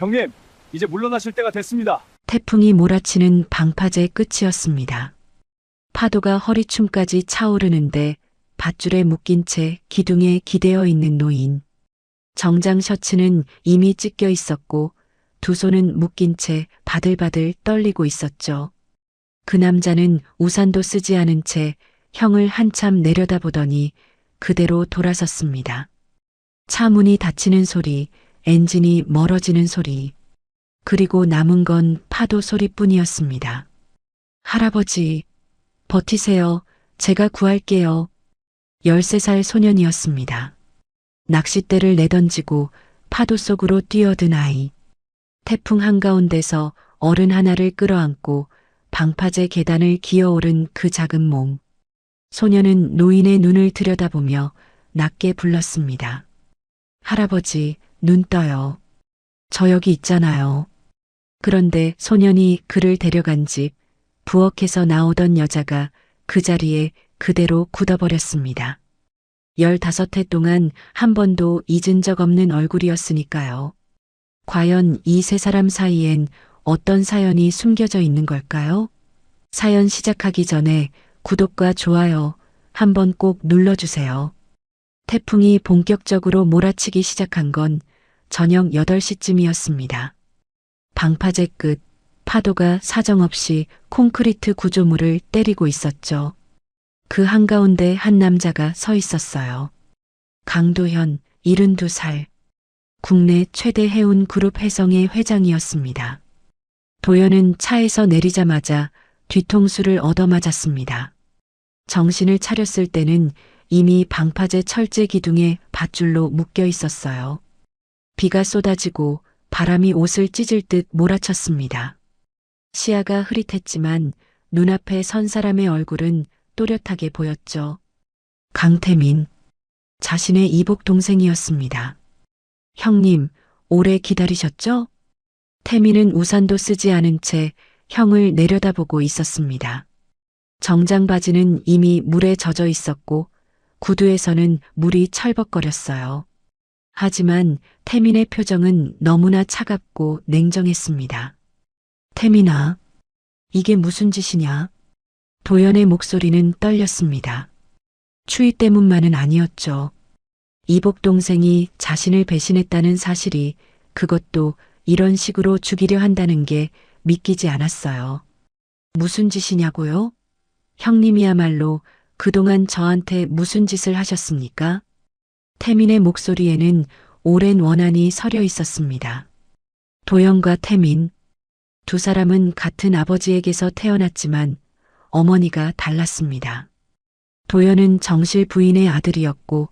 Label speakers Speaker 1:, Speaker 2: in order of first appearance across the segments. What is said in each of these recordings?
Speaker 1: 형님, 이제 물러나실 때가 됐습니다.
Speaker 2: 태풍이 몰아치는 방파제 끝이었습니다. 파도가 허리춤까지 차오르는데 밧줄에 묶인 채 기둥에 기대어 있는 노인. 정장 셔츠는 이미 찢겨 있었고 두 손은 묶인 채 바들바들 떨리고 있었죠. 그 남자는 우산도 쓰지 않은 채 형을 한참 내려다보더니 그대로 돌아섰습니다. 차 문이 닫히는 소리, 엔진이 멀어지는 소리, 그리고 남은 건 파도 소리뿐이었습니다. 할아버지, 버티세요. 제가 구할게요. 13살 소년이었습니다. 낚싯대를 내던지고 파도 속으로 뛰어든 아이. 태풍 한가운데서 어른 하나를 끌어안고 방파제 계단을 기어오른 그 작은 몸. 소년은 노인의 눈을 들여다보며 낮게 불렀습니다. 할아버지, 눈 떠요. 저 여기 있잖아요. 그런데 소년이 그를 데려간 집, 부엌에서 나오던 여자가 그 자리에 그대로 굳어버렸습니다. 15해 동안 한 번도 잊은 적 없는 얼굴이었으니까요. 과연 이 세 사람 사이엔 어떤 사연이 숨겨져 있는 걸까요? 사연 시작하기 전에 구독과 좋아요 한번 꼭 눌러주세요. 태풍이 본격적으로 몰아치기 시작한 건 저녁 8시쯤이었습니다. 방파제 끝, 파도가 사정없이 콘크리트 구조물을 때리고 있었죠. 그 한가운데 한 남자가 서 있었어요. 강도현, 72살. 국내 최대 해운 그룹 혜성의 회장이었습니다. 도현은 차에서 내리자마자 뒤통수를 얻어맞았습니다. 정신을 차렸을 때는 이미 방파제 철제 기둥에 밧줄로 묶여 있었어요. 비가 쏟아지고 바람이 옷을 찢을 듯 몰아쳤습니다. 시야가 흐릿했지만 눈앞에 선 사람의 얼굴은 또렷하게 보였죠. 강태민, 자신의 이복 동생이었습니다. 형님, 오래 기다리셨죠? 태민은 우산도 쓰지 않은 채 형을 내려다보고 있었습니다. 정장 바지는 이미 물에 젖어 있었고 구두에서는 물이 철벅거렸어요. 하지만 태민의 표정은 너무나 차갑고 냉정했습니다. 태민아, 이게 무슨 짓이냐? 도연의 목소리는 떨렸습니다. 추위 때문만은 아니었죠. 이복 동생이 자신을 배신했다는 사실이, 그것도 이런 식으로 죽이려 한다는 게 믿기지 않았어요. 무슨 짓이냐고요? 형님이야말로 그동안 저한테 무슨 짓을 하셨습니까? 태민의 목소리에는 오랜 원한이 서려 있었습니다. 도연과 태민, 두 사람은 같은 아버지에게서 태어났지만 어머니가 달랐습니다. 도연은 정실 부인의 아들이었고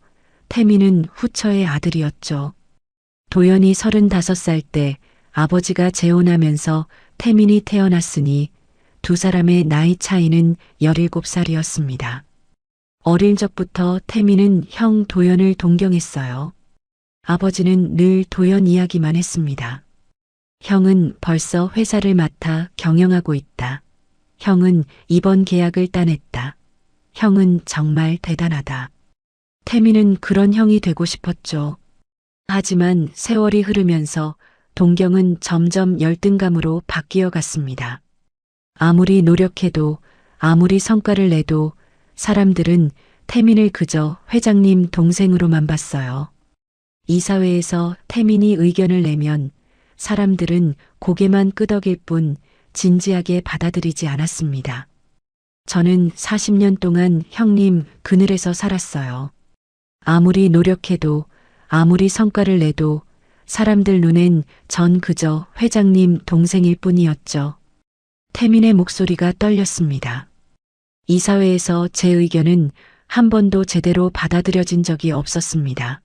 Speaker 2: 태민은 후처의 아들이었죠. 도연이 35살 때 아버지가 재혼하면서 태민이 태어났으니 두 사람의 나이 차이는 17살이었습니다. 어릴 적부터 태민은 형 도연을 동경했어요. 아버지는 늘 도연 이야기만 했습니다. 형은 벌써 회사를 맡아 경영하고 있다. 형은 이번 계약을 따냈다. 형은 정말 대단하다. 태민은 그런 형이 되고 싶었죠. 하지만 세월이 흐르면서 동경은 점점 열등감으로 바뀌어 갔습니다. 아무리 노력해도, 아무리 성과를 내도 사람들은 태민을 그저 회장님 동생으로만 봤어요. 이사회에서 태민이 의견을 내면 사람들은 고개만 끄덕일 뿐 진지하게 받아들이지 않았습니다. 저는 40년 동안 형님 그늘에서 살았어요. 아무리 노력해도, 아무리 성과를 내도 사람들 눈엔 전 그저 회장님 동생일 뿐이었죠. 태민의 목소리가 떨렸습니다. 이사회에서 제 의견은 한 번도 제대로 받아들여진 적이 없었습니다.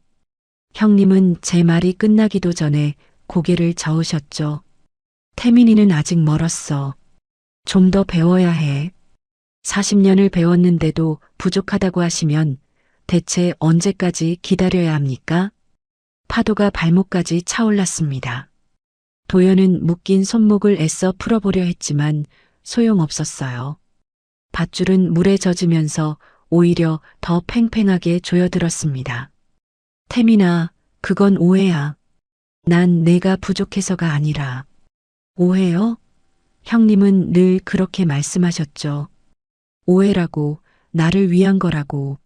Speaker 2: 형님은 제 말이 끝나기도 전에 고개를 저으셨죠. 태민이는 아직 멀었어. 좀 더 배워야 해. 40년을 배웠는데도 부족하다고 하시면 대체 언제까지 기다려야 합니까? 파도가 발목까지 차올랐습니다. 도연은 묶인 손목을 애써 풀어보려 했지만 소용없었어요. 밧줄은 물에 젖으면서 오히려 더 팽팽하게 조여들었습니다. 태민아, 그건 오해야. 난 내가 부족해서가 아니라. 오해요? 형님은 늘 그렇게 말씀하셨죠. 오해라고, 나를 위한 거라고.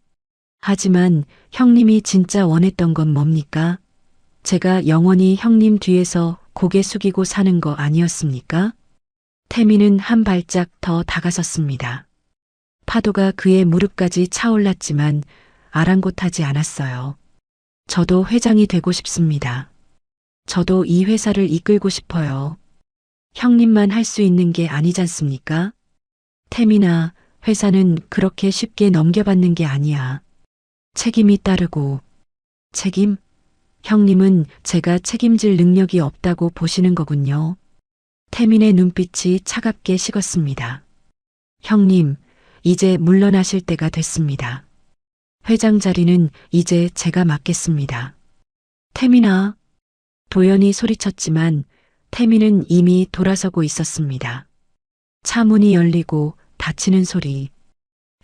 Speaker 2: 하지만 형님이 진짜 원했던 건 뭡니까? 제가 영원히 형님 뒤에서 고개 숙이고 사는 거 아니었습니까? 태미는 한 발짝 더 다가섰습니다. 파도가 그의 무릎까지 차올랐지만 아랑곳하지 않았어요. 저도 회장이 되고 싶습니다. 저도 이 회사를 이끌고 싶어요. 형님만 할 수 있는 게 아니잖습니까? 태민아, 회사는 그렇게 쉽게 넘겨받는 게 아니야. 책임이 따르고. 책임? 형님은 제가 책임질 능력이 없다고 보시는 거군요. 태민의 눈빛이 차갑게 식었습니다. 형님, 이제 물러나실 때가 됐습니다. 회장 자리는 이제 제가 맡겠습니다. 태민아. 도연이 소리쳤지만 태민은 이미 돌아서고 있었습니다. 차 문이 열리고 닫히는 소리,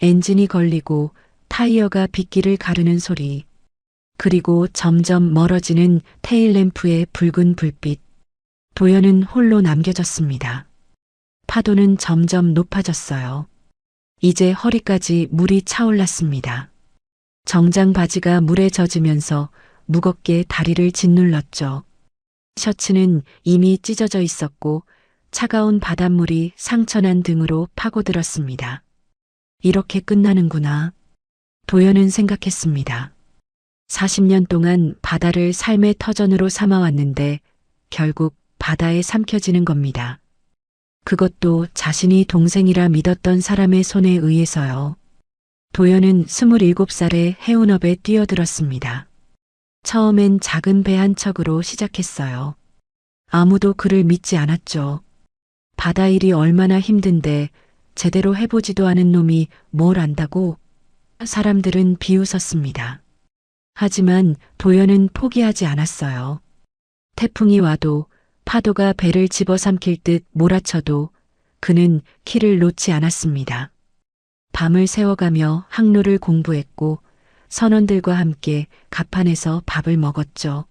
Speaker 2: 엔진이 걸리고 타이어가 빗길을 가르는 소리, 그리고 점점 멀어지는 테일램프의 붉은 불빛. 도연은 홀로 남겨졌습니다. 파도는 점점 높아졌어요. 이제 허리까지 물이 차올랐습니다. 정장 바지가 물에 젖으면서 무겁게 다리를 짓눌렀죠. 셔츠는 이미 찢어져 있었고 차가운 바닷물이 상처난 등으로 파고들었습니다. 이렇게 끝나는구나. 도연은 생각했습니다. 40년 동안 바다를 삶의 터전으로 삼아왔는데 결국 바다에 삼켜지는 겁니다. 그것도 자신이 동생이라 믿었던 사람의 손에 의해서요. 도연은 27살에 해운업에 뛰어들었습니다. 처음엔 작은 배 한 척으로 시작했어요. 아무도 그를 믿지 않았죠. 바다 일이 얼마나 힘든데 제대로 해보지도 않은 놈이 뭘 안다고? 사람들은 비웃었습니다. 하지만 도연은 포기하지 않았어요. 태풍이 와도 파도가 배를 집어삼킬 듯 몰아쳐도 그는 키를 놓지 않았습니다. 밤을 새워가며 항로를 공부했고 선원들과 함께 갑판에서 밥을 먹었죠.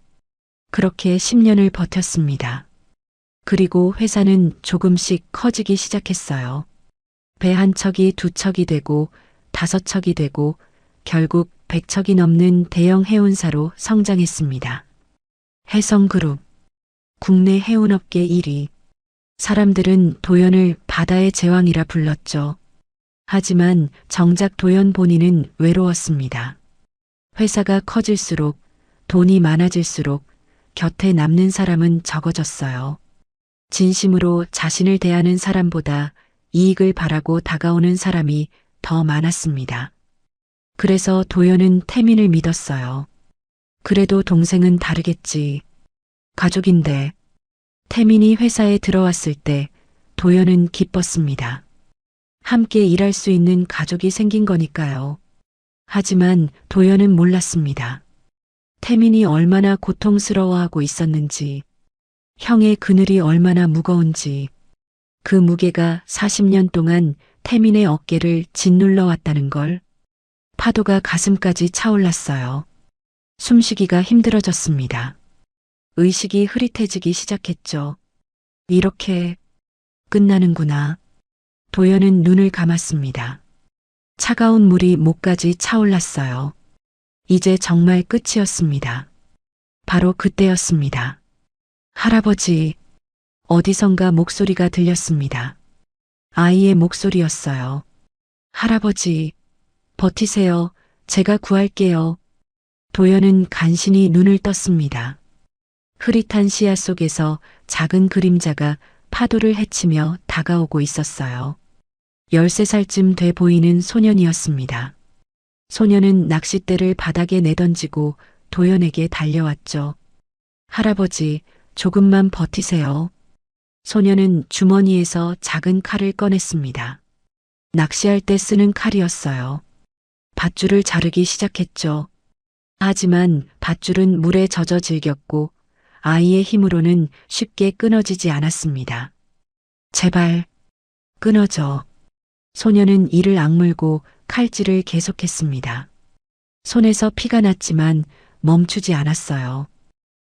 Speaker 2: 그렇게 10년을 버텼습니다. 그리고 회사는 조금씩 커지기 시작했어요. 배 한 척이 두 척이 되고 5척이 되고 결국 100척이 넘는 대형 해운사로 성장했습니다. 해성그룹, 국내 해운업계 1위. 사람들은 도연을 바다의 제왕이라 불렀죠. 하지만 정작 도연 본인은 외로웠습니다. 회사가 커질수록, 돈이 많아질수록 곁에 남는 사람은 적어졌어요. 진심으로 자신을 대하는 사람보다 이익을 바라고 다가오는 사람이 더 많았습니다. 그래서 도연은 태민을 믿었어요. 그래도 동생은 다르겠지. 가족인데. 태민이 회사에 들어왔을 때 도연은 기뻤습니다. 함께 일할 수 있는 가족이 생긴 거니까요. 하지만 도연은 몰랐습니다. 태민이 얼마나 고통스러워하고 있었는지, 형의 그늘이 얼마나 무거운지, 그 무게가 40년 동안 태민의 어깨를 짓눌러 왔다는 걸. 파도가 가슴까지 차올랐어요. 숨쉬기가 힘들어졌습니다. 의식이 흐릿해지기 시작했죠. 이렇게 끝나는구나. 도연은 눈을 감았습니다. 차가운 물이 목까지 차올랐어요. 이제 정말 끝이었습니다. 바로 그때였습니다. 할아버지, 어디선가 목소리가 들렸습니다. 아이의 목소리였어요. 할아버지, 버티세요. 제가 구할게요. 도연은 간신히 눈을 떴습니다. 흐릿한 시야 속에서 작은 그림자가 파도를 헤치며 다가오고 있었어요. 13살쯤 돼 보이는 소년이었습니다. 소년은 낚싯대를 바닥에 내던지고 도연에게 달려왔죠. 할아버지, 조금만 버티세요. 소년은 주머니에서 작은 칼을 꺼냈습니다. 낚시할 때 쓰는 칼이었어요. 밧줄을 자르기 시작했죠. 하지만 밧줄은 물에 젖어 질겼고 아이의 힘으로는 쉽게 끊어지지 않았습니다. 제발, 끊어져. 소년은 이를 악물고 칼질을 계속했습니다. 손에서 피가 났지만 멈추지 않았어요.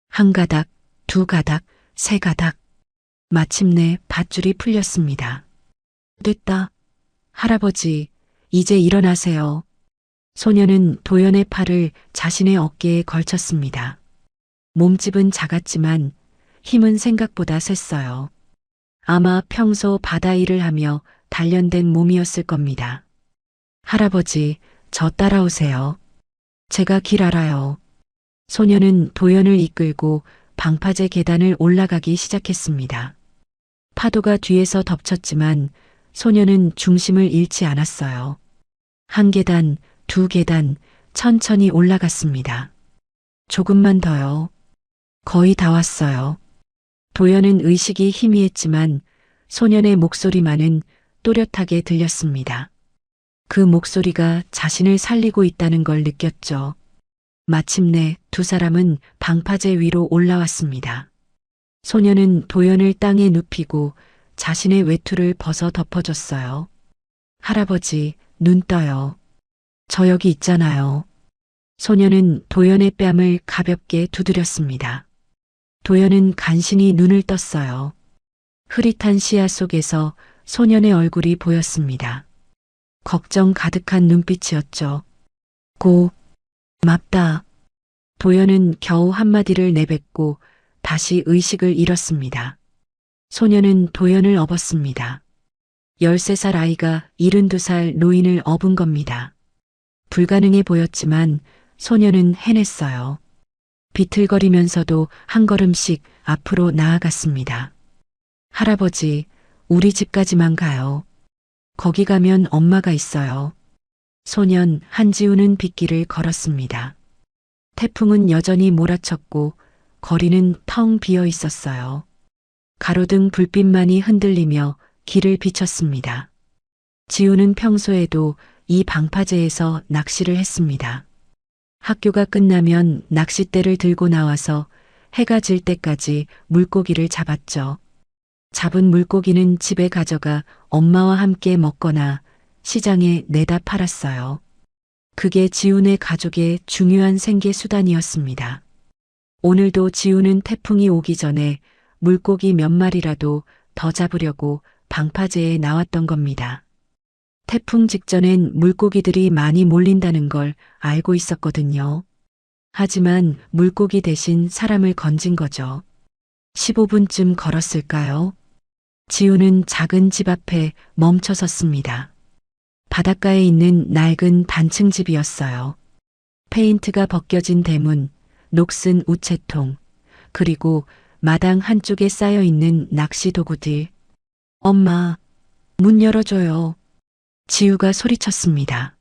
Speaker 2: 한 가닥, 두 가닥, 세 가닥. 마침내 밧줄이 풀렸습니다. 됐다. 할아버지, 이제 일어나세요. 소녀는 도연의 팔을 자신의 어깨에 걸쳤습니다. 몸집은 작았지만 힘은 생각보다 셌어요. 아마 평소 바다 일을 하며 단련된 몸이었을 겁니다. 할아버지, 저 따라오세요. 제가 길 알아요. 소녀는 도연을 이끌고 방파제 계단을 올라가기 시작했습니다. 파도가 뒤에서 덮쳤지만 소녀는 중심을 잃지 않았어요. 한 계단, 두 계단, 천천히 올라갔습니다. 조금만 더요. 거의 다 왔어요. 도연은 의식이 희미했지만 소년의 목소리만은 또렷하게 들렸습니다. 그 목소리가 자신을 살리고 있다는 걸 느꼈죠. 마침내 두 사람은 방파제 위로 올라왔습니다. 소년은 도연을 땅에 눕히고 자신의 외투를 벗어 덮어줬어요. 할아버지, 눈 떠요. 저 여기 있잖아요. 소년은 도연의 뺨을 가볍게 두드렸습니다. 도연은 간신히 눈을 떴어요. 흐릿한 시야 속에서 소년의 얼굴이 보였습니다. 걱정 가득한 눈빛이었죠. 맙다. 도연은 겨우 한마디를 내뱉고 다시 의식을 잃었습니다. 소년은 도연을 업었습니다. 13살 아이가 72살 노인을 업은 겁니다. 불가능해 보였지만 소년은 해냈어요. 비틀거리면서도 한 걸음씩 앞으로 나아갔습니다. 할아버지, 우리 집까지만 가요. 거기 가면 엄마가 있어요. 소년 한지우는 빗길을 걸었습니다. 태풍은 여전히 몰아쳤고 거리는 텅 비어 있었어요. 가로등 불빛만이 흔들리며 길을 비췄습니다. 지우는 평소에도 이 방파제에서 낚시를 했습니다. 학교가 끝나면 낚싯대를 들고 나와서 해가 질 때까지 물고기를 잡았죠. 잡은 물고기는 집에 가져가 엄마와 함께 먹거나 시장에 내다 팔았어요. 그게 지훈의 가족의 중요한 생계 수단이었습니다. 오늘도 지훈은 태풍이 오기 전에 물고기 몇 마리라도 더 잡으려고 방파제에 나왔던 겁니다. 태풍 직전엔 물고기들이 많이 몰린다는 걸 알고 있었거든요. 하지만 물고기 대신 사람을 건진 거죠. 15분쯤 걸었을까요? 지우는 작은 집 앞에 멈춰 섰습니다. 바닷가에 있는 낡은 단층 집이었어요. 페인트가 벗겨진 대문, 녹슨 우체통, 그리고 마당 한쪽에 쌓여 있는 낚시 도구들. 엄마, 문 열어줘요. 지우가 소리쳤습니다.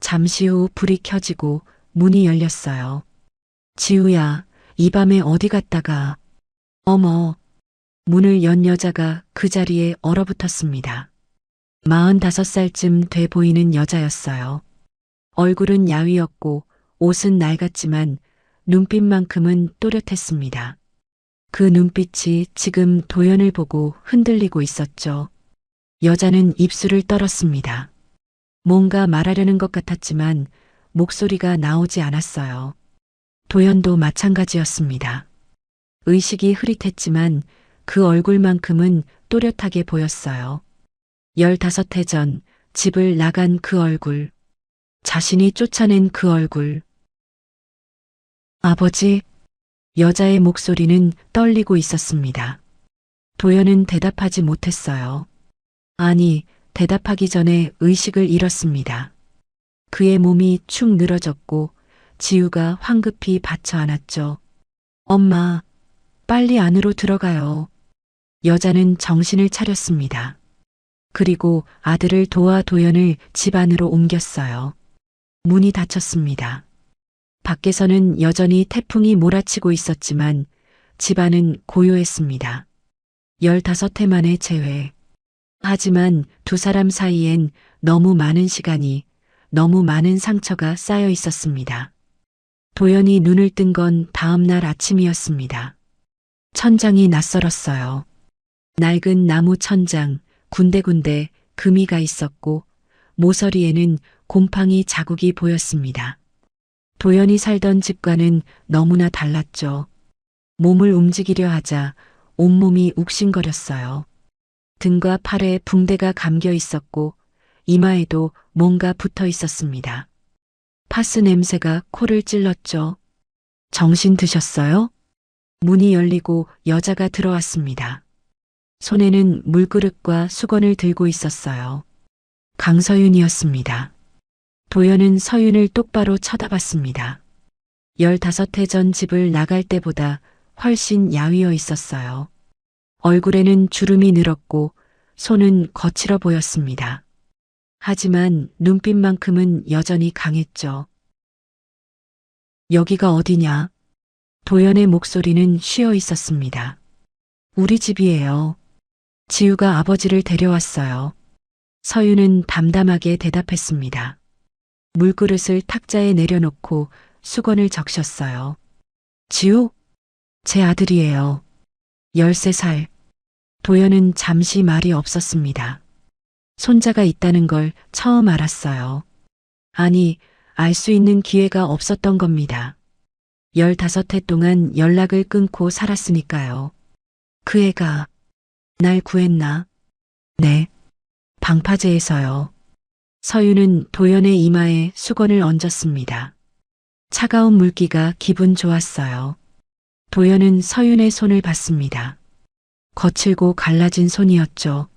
Speaker 2: 잠시 후 불이 켜지고 문이 열렸어요. 지우야, 이 밤에 어디 갔다가. 어머. 문을 연 여자가 그 자리에 얼어붙었습니다. 45살쯤 돼 보이는 여자였어요. 얼굴은 야위었고 옷은 낡았지만 눈빛만큼은 또렷했습니다. 그 눈빛이 지금 도연을 보고 흔들리고 있었죠. 여자는 입술을 떨었습니다. 뭔가 말하려는 것 같았지만 목소리가 나오지 않았어요. 도연도 마찬가지였습니다. 의식이 흐릿했지만 그 얼굴만큼은 또렷하게 보였어요. 15해 전 집을 나간 그 얼굴, 자신이 쫓아낸 그 얼굴. 아버지, 여자의 목소리는 떨리고 있었습니다. 도연은 대답하지 못했어요. 아니, 대답하기 전에 의식을 잃었습니다. 그의 몸이 축 늘어졌고 지우가 황급히 받쳐 안았죠. 엄마, 빨리 안으로 들어가요. 여자는 정신을 차렸습니다. 그리고 아들을 도와 도연을 집 안으로 옮겼어요. 문이 닫혔습니다. 밖에서는 여전히 태풍이 몰아치고 있었지만 집안은 고요했습니다. 15해 만의 재회. 하지만 두 사람 사이엔 너무 많은 시간이, 너무 많은 상처가 쌓여 있었습니다. 도연이 눈을 뜬 건 다음 날 아침이었습니다. 천장이 낯설었어요. 낡은 나무 천장, 군데군데 금이가 있었고 모서리에는 곰팡이 자국이 보였습니다. 도연이 살던 집과는 너무나 달랐죠. 몸을 움직이려 하자 온몸이 욱신거렸어요. 등과 팔에 붕대가 감겨 있었고 이마에도 뭔가 붙어 있었습니다. 파스 냄새가 코를 찔렀죠. 정신 드셨어요? 문이 열리고 여자가 들어왔습니다. 손에는 물그릇과 수건을 들고 있었어요. 강서윤이었습니다. 도연은 서윤을 똑바로 쳐다봤습니다. 15해 전 집을 나갈 때보다 훨씬 야위어 있었어요. 얼굴에는 주름이 늘었고 손은 거칠어 보였습니다. 하지만 눈빛만큼은 여전히 강했죠. 여기가 어디냐? 도연의 목소리는 쉬어 있었습니다. 우리 집이에요. 지우가 아버지를 데려왔어요. 서윤은 담담하게 대답했습니다. 물그릇을 탁자에 내려놓고 수건을 적셨어요. 지우? 제 아들이에요. 13살. 도연은 잠시 말이 없었습니다. 손자가 있다는 걸 처음 알았어요. 아니, 알 수 있는 기회가 없었던 겁니다. 15해 동안 연락을 끊고 살았으니까요. 그 애가 날 구했나? 네. 방파제에서요. 서윤은 도연의 이마에 수건을 얹었습니다. 차가운 물기가 기분 좋았어요. 도연은 서윤의 손을 봤습니다. 거칠고 갈라진 손이었죠.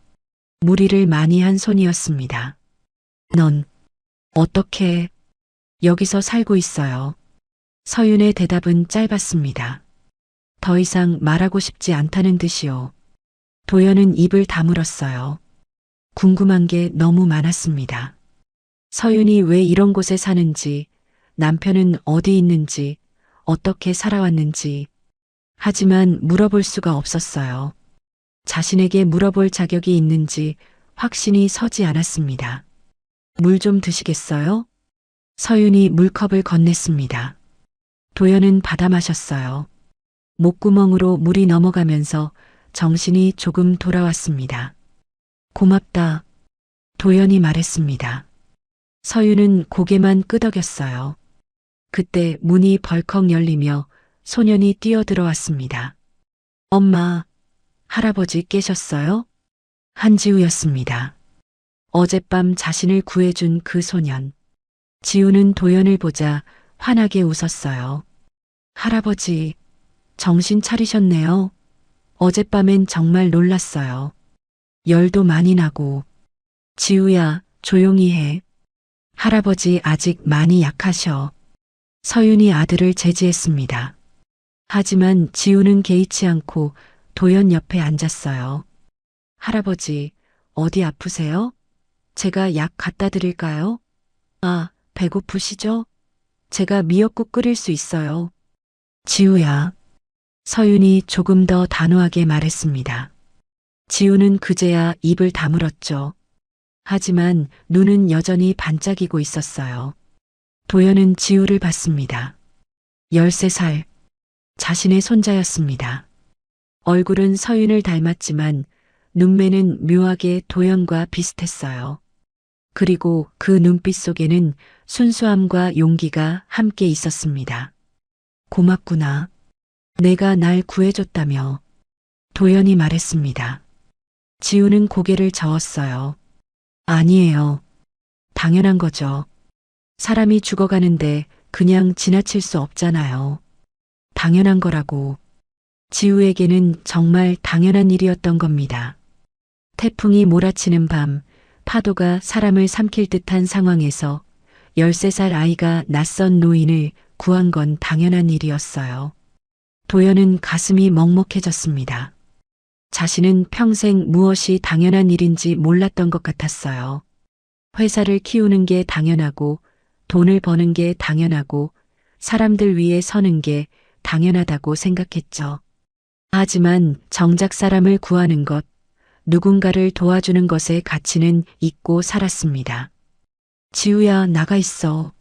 Speaker 2: 무리를 많이 한 손이었습니다. 넌 어떻게 여기서 살고 있어요? 서윤의 대답은 짧았습니다. 더 이상 말하고 싶지 않다는 듯이요. 도연은 입을 다물었어요. 궁금한 게 너무 많았습니다. 서윤이 왜 이런 곳에 사는지, 남편은 어디 있는지, 어떻게 살아왔는지. 하지만 물어볼 수가 없었어요. 자신에게 물어볼 자격이 있는지 확신이 서지 않았습니다. 물 좀 드시겠어요? 서윤이 물컵을 건넸습니다. 도연은 받아 마셨어요. 목구멍으로 물이 넘어가면서 정신이 조금 돌아왔습니다. 고맙다. 도연이 말했습니다. 서윤은 고개만 끄덕였어요. 그때 문이 벌컥 열리며 소년이 뛰어들어왔습니다. 엄마, 할아버지 깨셨어요? 한지우였습니다. 어젯밤 자신을 구해준 그 소년. 지우는 도연을 보자 환하게 웃었어요. 할아버지, 정신 차리셨네요. 어젯밤엔 정말 놀랐어요. 열도 많이 나고. 지우야, 조용히 해. 할아버지 아직 많이 약하셔. 서윤이 아들을 제지했습니다. 하지만 지우는 개의치 않고 도연 옆에 앉았어요. 할아버지, 어디 아프세요? 제가 약 갖다 드릴까요? 아, 배고프시죠? 제가 미역국 끓일 수 있어요. 지우야. 서윤이 조금 더 단호하게 말했습니다. 지우는 그제야 입을 다물었죠. 하지만 눈은 여전히 반짝이고 있었어요. 도연은 지우를 봤습니다. 13살. 자신의 손자였습니다. 얼굴은 서윤을 닮았지만 눈매는 묘하게 도연과 비슷했어요. 그리고 그 눈빛 속에는 순수함과 용기가 함께 있었습니다. 고맙구나. 내가 날 구해줬다며. 도연이 말했습니다. 지우는 고개를 저었어요. 아니에요. 당연한 거죠. 사람이 죽어가는데 그냥 지나칠 수 없잖아요. 당연한 거라고. 지우에게는 정말 당연한 일이었던 겁니다. 태풍이 몰아치는 밤, 파도가 사람을 삼킬 듯한 상황에서 13살 아이가 낯선 노인을 구한 건 당연한 일이었어요. 도연은 가슴이 먹먹해졌습니다. 자신은 평생 무엇이 당연한 일인지 몰랐던 것 같았어요. 회사를 키우는 게 당연하고, 돈을 버는 게 당연하고, 사람들 위해 서는 게 당연하다고 생각했죠. 하지만 정작 사람을 구하는 것, 누군가를 도와주는 것의 가치는 잊고 살았습니다. 지우야, 나가 있어.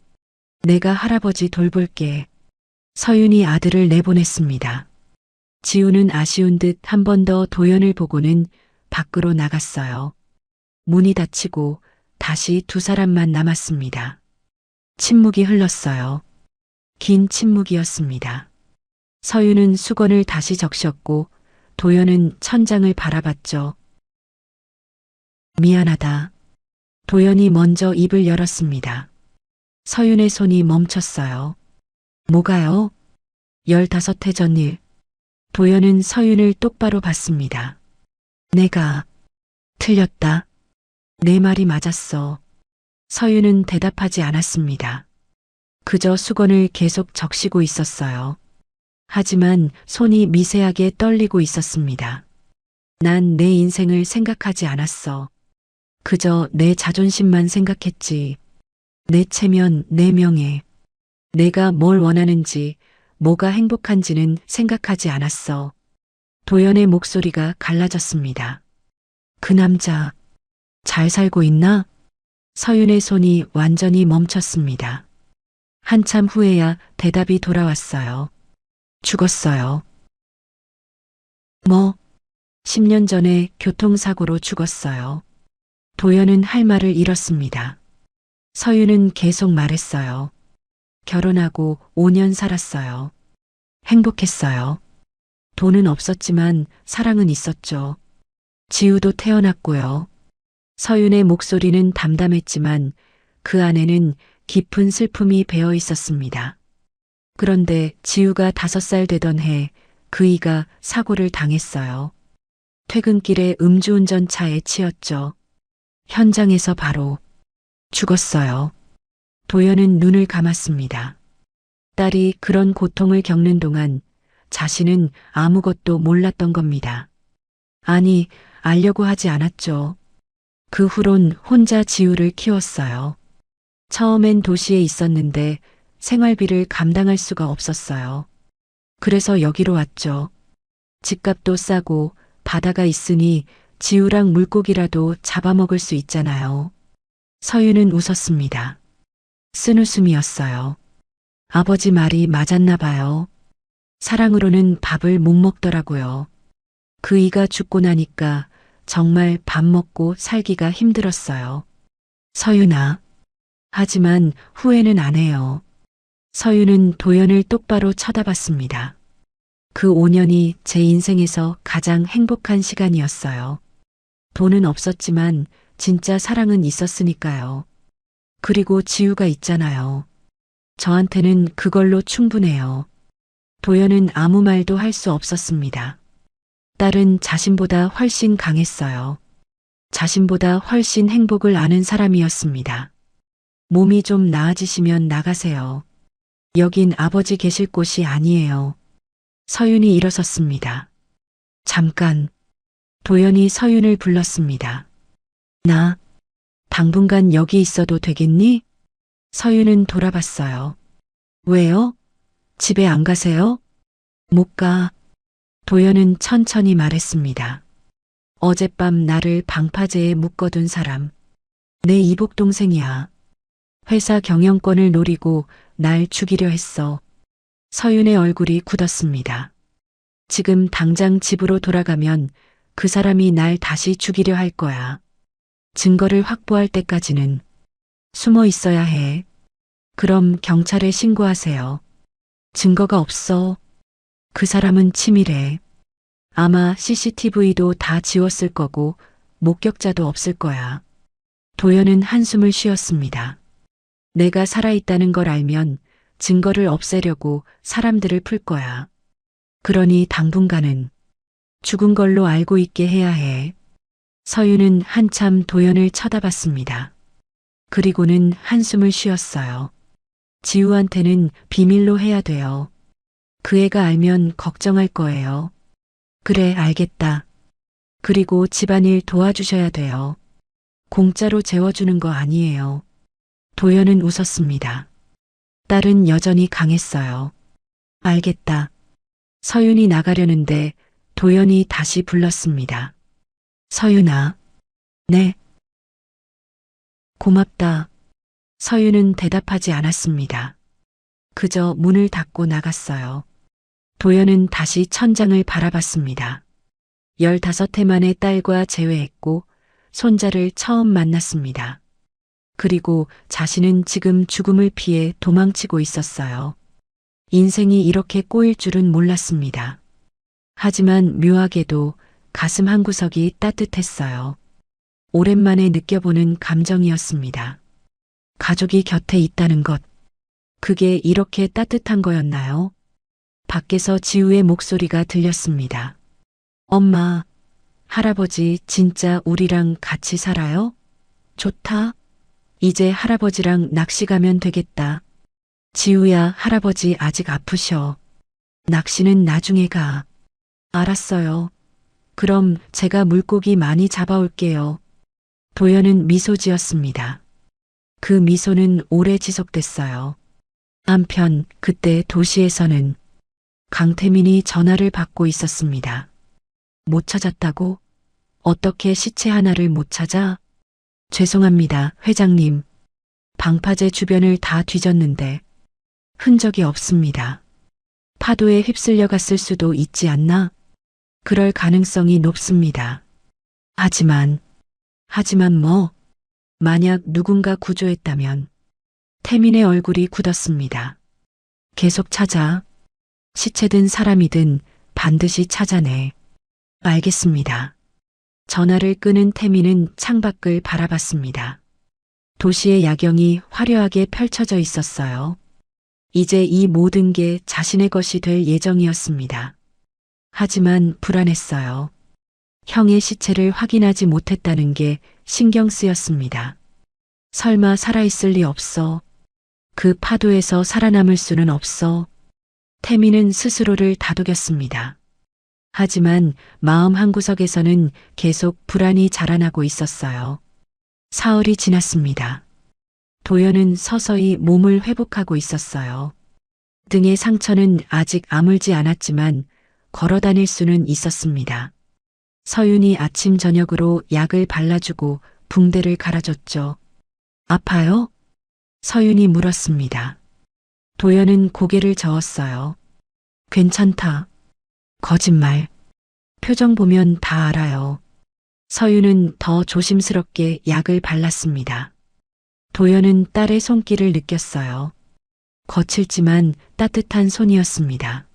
Speaker 2: 내가 할아버지 돌볼게. 서윤이 아들을 내보냈습니다. 지우는 아쉬운 듯 한 번 더 도연을 보고는 밖으로 나갔어요. 문이 닫히고 다시 두 사람만 남았습니다. 침묵이 흘렀어요. 긴 침묵이었습니다. 서윤은 수건을 다시 적셨고 도연은 천장을 바라봤죠. 미안하다. 도연이 먼저 입을 열었습니다. 서윤의 손이 멈췄어요. 뭐가요? 15해 전일. 도연은 서윤을 똑바로 봤습니다. 내가 틀렸다. 내 말이 맞았어. 서윤은 대답하지 않았습니다. 그저 수건을 계속 적시고 있었어요. 하지만 손이 미세하게 떨리고 있었습니다. 난 내 인생을 생각하지 않았어. 그저 내 자존심만 생각했지. 내 체면, 내 명예. 내가 뭘 원하는지, 뭐가 행복한지는 생각하지 않았어. 도연의 목소리가 갈라졌습니다. 그 남자, 잘 살고 있나? 서윤의 손이 완전히 멈췄습니다. 한참 후에야 대답이 돌아왔어요. 죽었어요. 뭐? 10년 전에 교통사고로 죽었어요. 도연은 할 말을 잃었습니다. 서윤은 계속 말했어요. 결혼하고 5년 살았어요. 행복했어요. 돈은 없었지만 사랑은 있었죠. 지우도 태어났고요. 서윤의 목소리는 담담했지만 그 안에는 깊은 슬픔이 배어 있었습니다. 그런데 지우가 5살 되던 해 그이가 사고를 당했어요. 퇴근길에 음주운전 차에 치였죠. 현장에서 바로 죽었어요. 도연은 눈을 감았습니다. 딸이 그런 고통을 겪는 동안 자신은 아무것도 몰랐던 겁니다. 아니, 알려고 하지 않았죠. 그 후론 혼자 지우를 키웠어요. 처음엔 도시에 있었는데 생활비를 감당할 수가 없었어요. 그래서 여기로 왔죠. 집값도 싸고 바다가 있으니 지우랑 물고기라도 잡아먹을 수 있잖아요. 서윤은 웃었습니다. 쓴웃음이었어요. 아버지 말이 맞았나 봐요. 사랑으로는 밥을 못 먹더라고요. 그이가 죽고 나니까 정말 밥 먹고 살기가 힘들었어요. 서윤아. 하지만 후회는 안 해요. 서윤은 도연을 똑바로 쳐다봤습니다. 그 5년이 제 인생에서 가장 행복한 시간이었어요. 돈은 없었지만 진짜 사랑은 있었으니까요. 그리고 지우가 있잖아요. 저한테는 그걸로 충분해요. 도연은 아무 말도 할 수 없었습니다. 딸은 자신보다 훨씬 강했어요. 자신보다 훨씬 행복을 아는 사람이었습니다. 몸이 좀 나아지시면 나가세요. 여긴 아버지 계실 곳이 아니에요. 서윤이 일어섰습니다. 잠깐. 도연이 서윤을 불렀습니다. 나 당분간 여기 있어도 되겠니? 서윤은 돌아봤어요. 왜요? 집에 안 가세요? 못 가. 도연은 천천히 말했습니다. 어젯밤 나를 방파제에 묶어둔 사람. 내 이복 동생이야. 회사 경영권을 노리고 날 죽이려 했어. 서윤의 얼굴이 굳었습니다. 지금 당장 집으로 돌아가면 그 사람이 날 다시 죽이려 할 거야. 증거를 확보할 때까지는 숨어 있어야 해. 그럼 경찰에 신고하세요. 증거가 없어. 그 사람은 치밀해. 아마 CCTV도 다 지웠을 거고 목격자도 없을 거야. 도연은 한숨을 쉬었습니다. 내가 살아있다는 걸 알면 증거를 없애려고 사람들을 풀 거야. 그러니 당분간은 죽은 걸로 알고 있게 해야 해. 서윤은 한참 도연을 쳐다봤습니다. 그리고는 한숨을 쉬었어요. 지우한테는 비밀로 해야 돼요. 그 애가 알면 걱정할 거예요. 그래, 알겠다. 그리고 집안일 도와주셔야 돼요. 공짜로 재워주는 거 아니에요. 도연은 웃었습니다. 딸은 여전히 강했어요. 알겠다. 서윤이 나가려는데 도연이 다시 불렀습니다. 서윤아. 네. 고맙다. 서윤은 대답하지 않았습니다. 그저 문을 닫고 나갔어요. 도연은 다시 천장을 바라봤습니다. 15해 만에 딸과 재회했고 손자를 처음 만났습니다. 그리고 자신은 지금 죽음을 피해 도망치고 있었어요. 인생이 이렇게 꼬일 줄은 몰랐습니다. 하지만 묘하게도 가슴 한구석이 따뜻했어요. 오랜만에 느껴보는 감정이었습니다. 가족이 곁에 있다는 것. 그게 이렇게 따뜻한 거였나요? 밖에서 지우의 목소리가 들렸습니다. 엄마, 할아버지 진짜 우리랑 같이 살아요? 좋다. 이제 할아버지랑 낚시 가면 되겠다. 지우야, 할아버지 아직 아프셔. 낚시는 나중에 가. 알았어요. 그럼 제가 물고기 많이 잡아올게요. 도연은 미소 지었습니다. 그 미소는 오래 지속됐어요. 한편 그때 도시에서는 강태민이 전화를 받고 있었습니다. 못 찾았다고? 어떻게 시체 하나를 못 찾아? 죄송합니다, 회장님. 방파제 주변을 다 뒤졌는데 흔적이 없습니다. 파도에 휩쓸려 갔을 수도 있지 않나? 그럴 가능성이 높습니다. 하지만 뭐? 만약 누군가 구조했다면 태민의 얼굴이 굳었습니다. 계속 찾아. 시체든 사람이든 반드시 찾아내. 알겠습니다. 전화를 끄는 태민은 창밖을 바라봤습니다. 도시의 야경이 화려하게 펼쳐져 있었어요. 이제 이 모든 게 자신의 것이 될 예정이었습니다. 하지만 불안했어요. 형의 시체를 확인하지 못했다는 게 신경 쓰였습니다. 설마 살아있을 리 없어. 그 파도에서 살아남을 수는 없어. 태민은 스스로를 다독였습니다. 하지만 마음 한구석에서는 계속 불안이 자라나고 있었어요. 사흘이 지났습니다. 도연은 서서히 몸을 회복하고 있었어요. 등의 상처는 아직 아물지 않았지만 걸어 다닐 수는 있었습니다. 서윤이 아침 저녁으로 약을 발라주고 붕대를 갈아줬죠. 아파요? 서윤이 물었습니다. 도연은 고개를 저었어요. 괜찮다. 거짓말. 표정 보면 다 알아요. 서윤은 더 조심스럽게 약을 발랐습니다. 도연은 딸의 손길을 느꼈어요. 거칠지만 따뜻한 손이었습니다.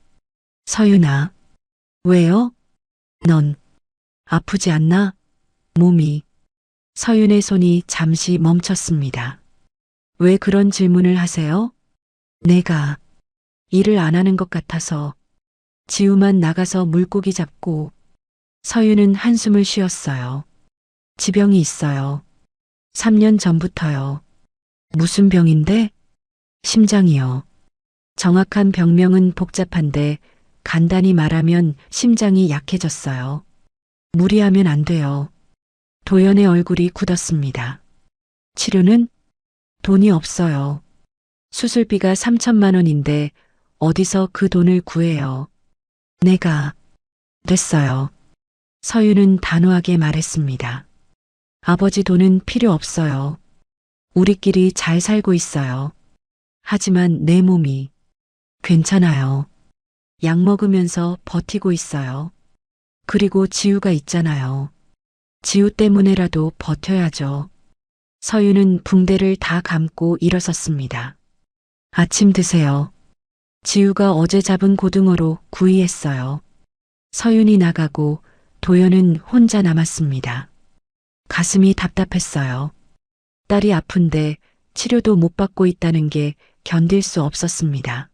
Speaker 2: 서윤아. 왜요? 넌 아프지 않나? 몸이. 서윤의 손이 잠시 멈췄습니다. 왜 그런 질문을 하세요? 내가 일을 안 하는 것 같아서. 지우만 나가서 물고기 잡고. 서윤은 한숨을 쉬었어요. 지병이 있어요. 3년 전부터요. 무슨 병인데? 심장이요. 정확한 병명은 복잡한데 간단히 말하면 심장이 약해졌어요. 무리하면 안 돼요. 도연의 얼굴이 굳었습니다. 치료는? 돈이 없어요. 수술비가 3천만 원인데 어디서 그 돈을 구해요. 내가 됐어요. 서윤은 단호하게 말했습니다. 아버지 돈은 필요 없어요. 우리끼리 잘 살고 있어요. 하지만 내 몸이 괜찮아요. 약 먹으면서 버티고 있어요. 그리고 지우가 있잖아요. 지우 때문에라도 버텨야죠. 서윤은 붕대를 다 감고 일어섰습니다. 아침 드세요. 지우가 어제 잡은 고등어로 구이했어요. 서윤이 나가고 도연은 혼자 남았습니다. 가슴이 답답했어요. 딸이 아픈데 치료도 못 받고 있다는 게 견딜 수 없었습니다.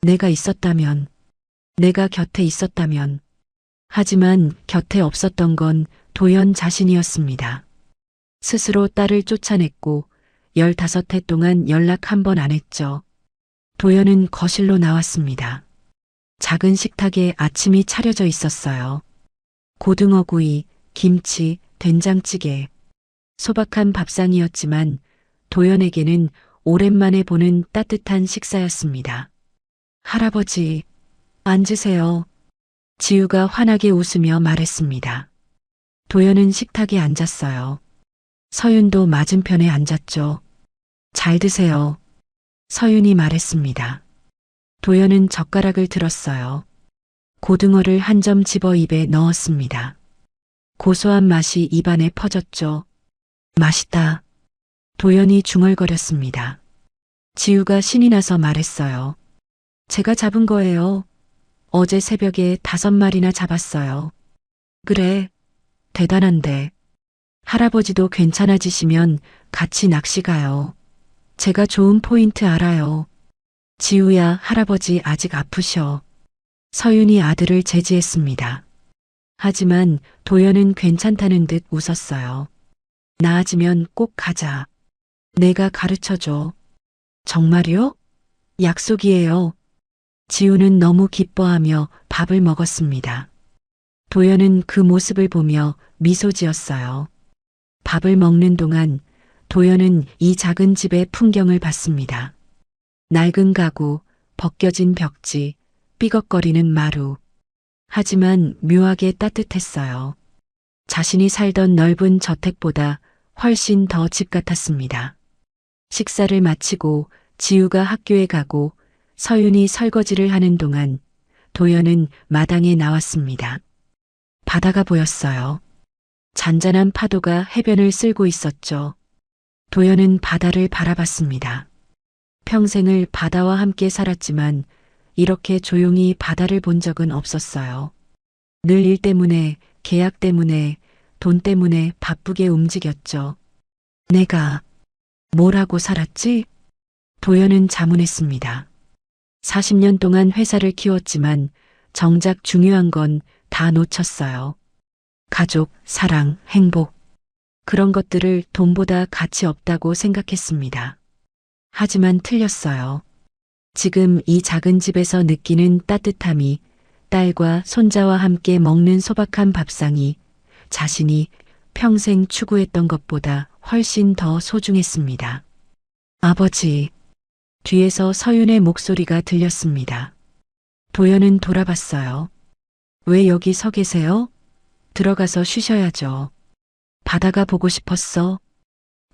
Speaker 2: 내가 있었다면, 내가 곁에 있었다면. 하지만 곁에 없었던 건 도연 자신이었습니다. 스스로 딸을 쫓아냈고 15해 동안 연락 한 번 안 했죠. 도연은 거실로 나왔습니다. 작은 식탁에 아침이 차려져 있었어요. 고등어구이, 김치, 된장찌개. 소박한 밥상이었지만 도연에게는 오랜만에 보는 따뜻한 식사였습니다. 할아버지, 앉으세요. 지우가 환하게 웃으며 말했습니다. 도연은 식탁에 앉았어요. 서윤도 맞은편에 앉았죠. 잘 드세요. 서윤이 말했습니다. 도연은 젓가락을 들었어요. 고등어를 한 점 집어 입에 넣었습니다. 고소한 맛이 입안에 퍼졌죠. 맛있다. 도연이 중얼거렸습니다. 지우가 신이 나서 말했어요. 제가 잡은 거예요. 어제 새벽에 5마리나 잡았어요. 그래, 대단한데. 할아버지도 괜찮아지시면 같이 낚시 가요. 제가 좋은 포인트 알아요. 지우야, 할아버지 아직 아프셔. 서윤이 아들을 제지했습니다. 하지만 도연은 괜찮다는 듯 웃었어요. 나아지면 꼭 가자. 내가 가르쳐줘. 정말요? 약속이에요. 지우는 너무 기뻐하며 밥을 먹었습니다. 도연은 그 모습을 보며 미소 지었어요. 밥을 먹는 동안 도연은 이 작은 집의 풍경을 봤습니다. 낡은 가구, 벗겨진 벽지, 삐걱거리는 마루. 하지만 묘하게 따뜻했어요. 자신이 살던 넓은 저택보다 훨씬 더 집 같았습니다. 식사를 마치고 지우가 학교에 가고 서윤이 설거지를 하는 동안 도연은 마당에 나왔습니다. 바다가 보였어요. 잔잔한 파도가 해변을 쓸고 있었죠. 도연은 바다를 바라봤습니다. 평생을 바다와 함께 살았지만 이렇게 조용히 바다를 본 적은 없었어요. 늘 일 때문에, 계약 때문에, 돈 때문에 바쁘게 움직였죠. 내가 뭘 하고 살았지? 도연은 자문했습니다. 40년 동안 회사를 키웠지만 정작 중요한 건 다 놓쳤어요. 가족, 사랑, 행복. 그런 것들을 돈보다 가치 없다고 생각했습니다. 하지만 틀렸어요. 지금 이 작은 집에서 느끼는 따뜻함이, 딸과 손자와 함께 먹는 소박한 밥상이 자신이 평생 추구했던 것보다 훨씬 더 소중했습니다. 아버지. 뒤에서 서윤의 목소리가 들렸습니다. 도연은 돌아봤어요. 왜 여기 서 계세요? 들어가서 쉬셔야죠. 바다가 보고 싶었어.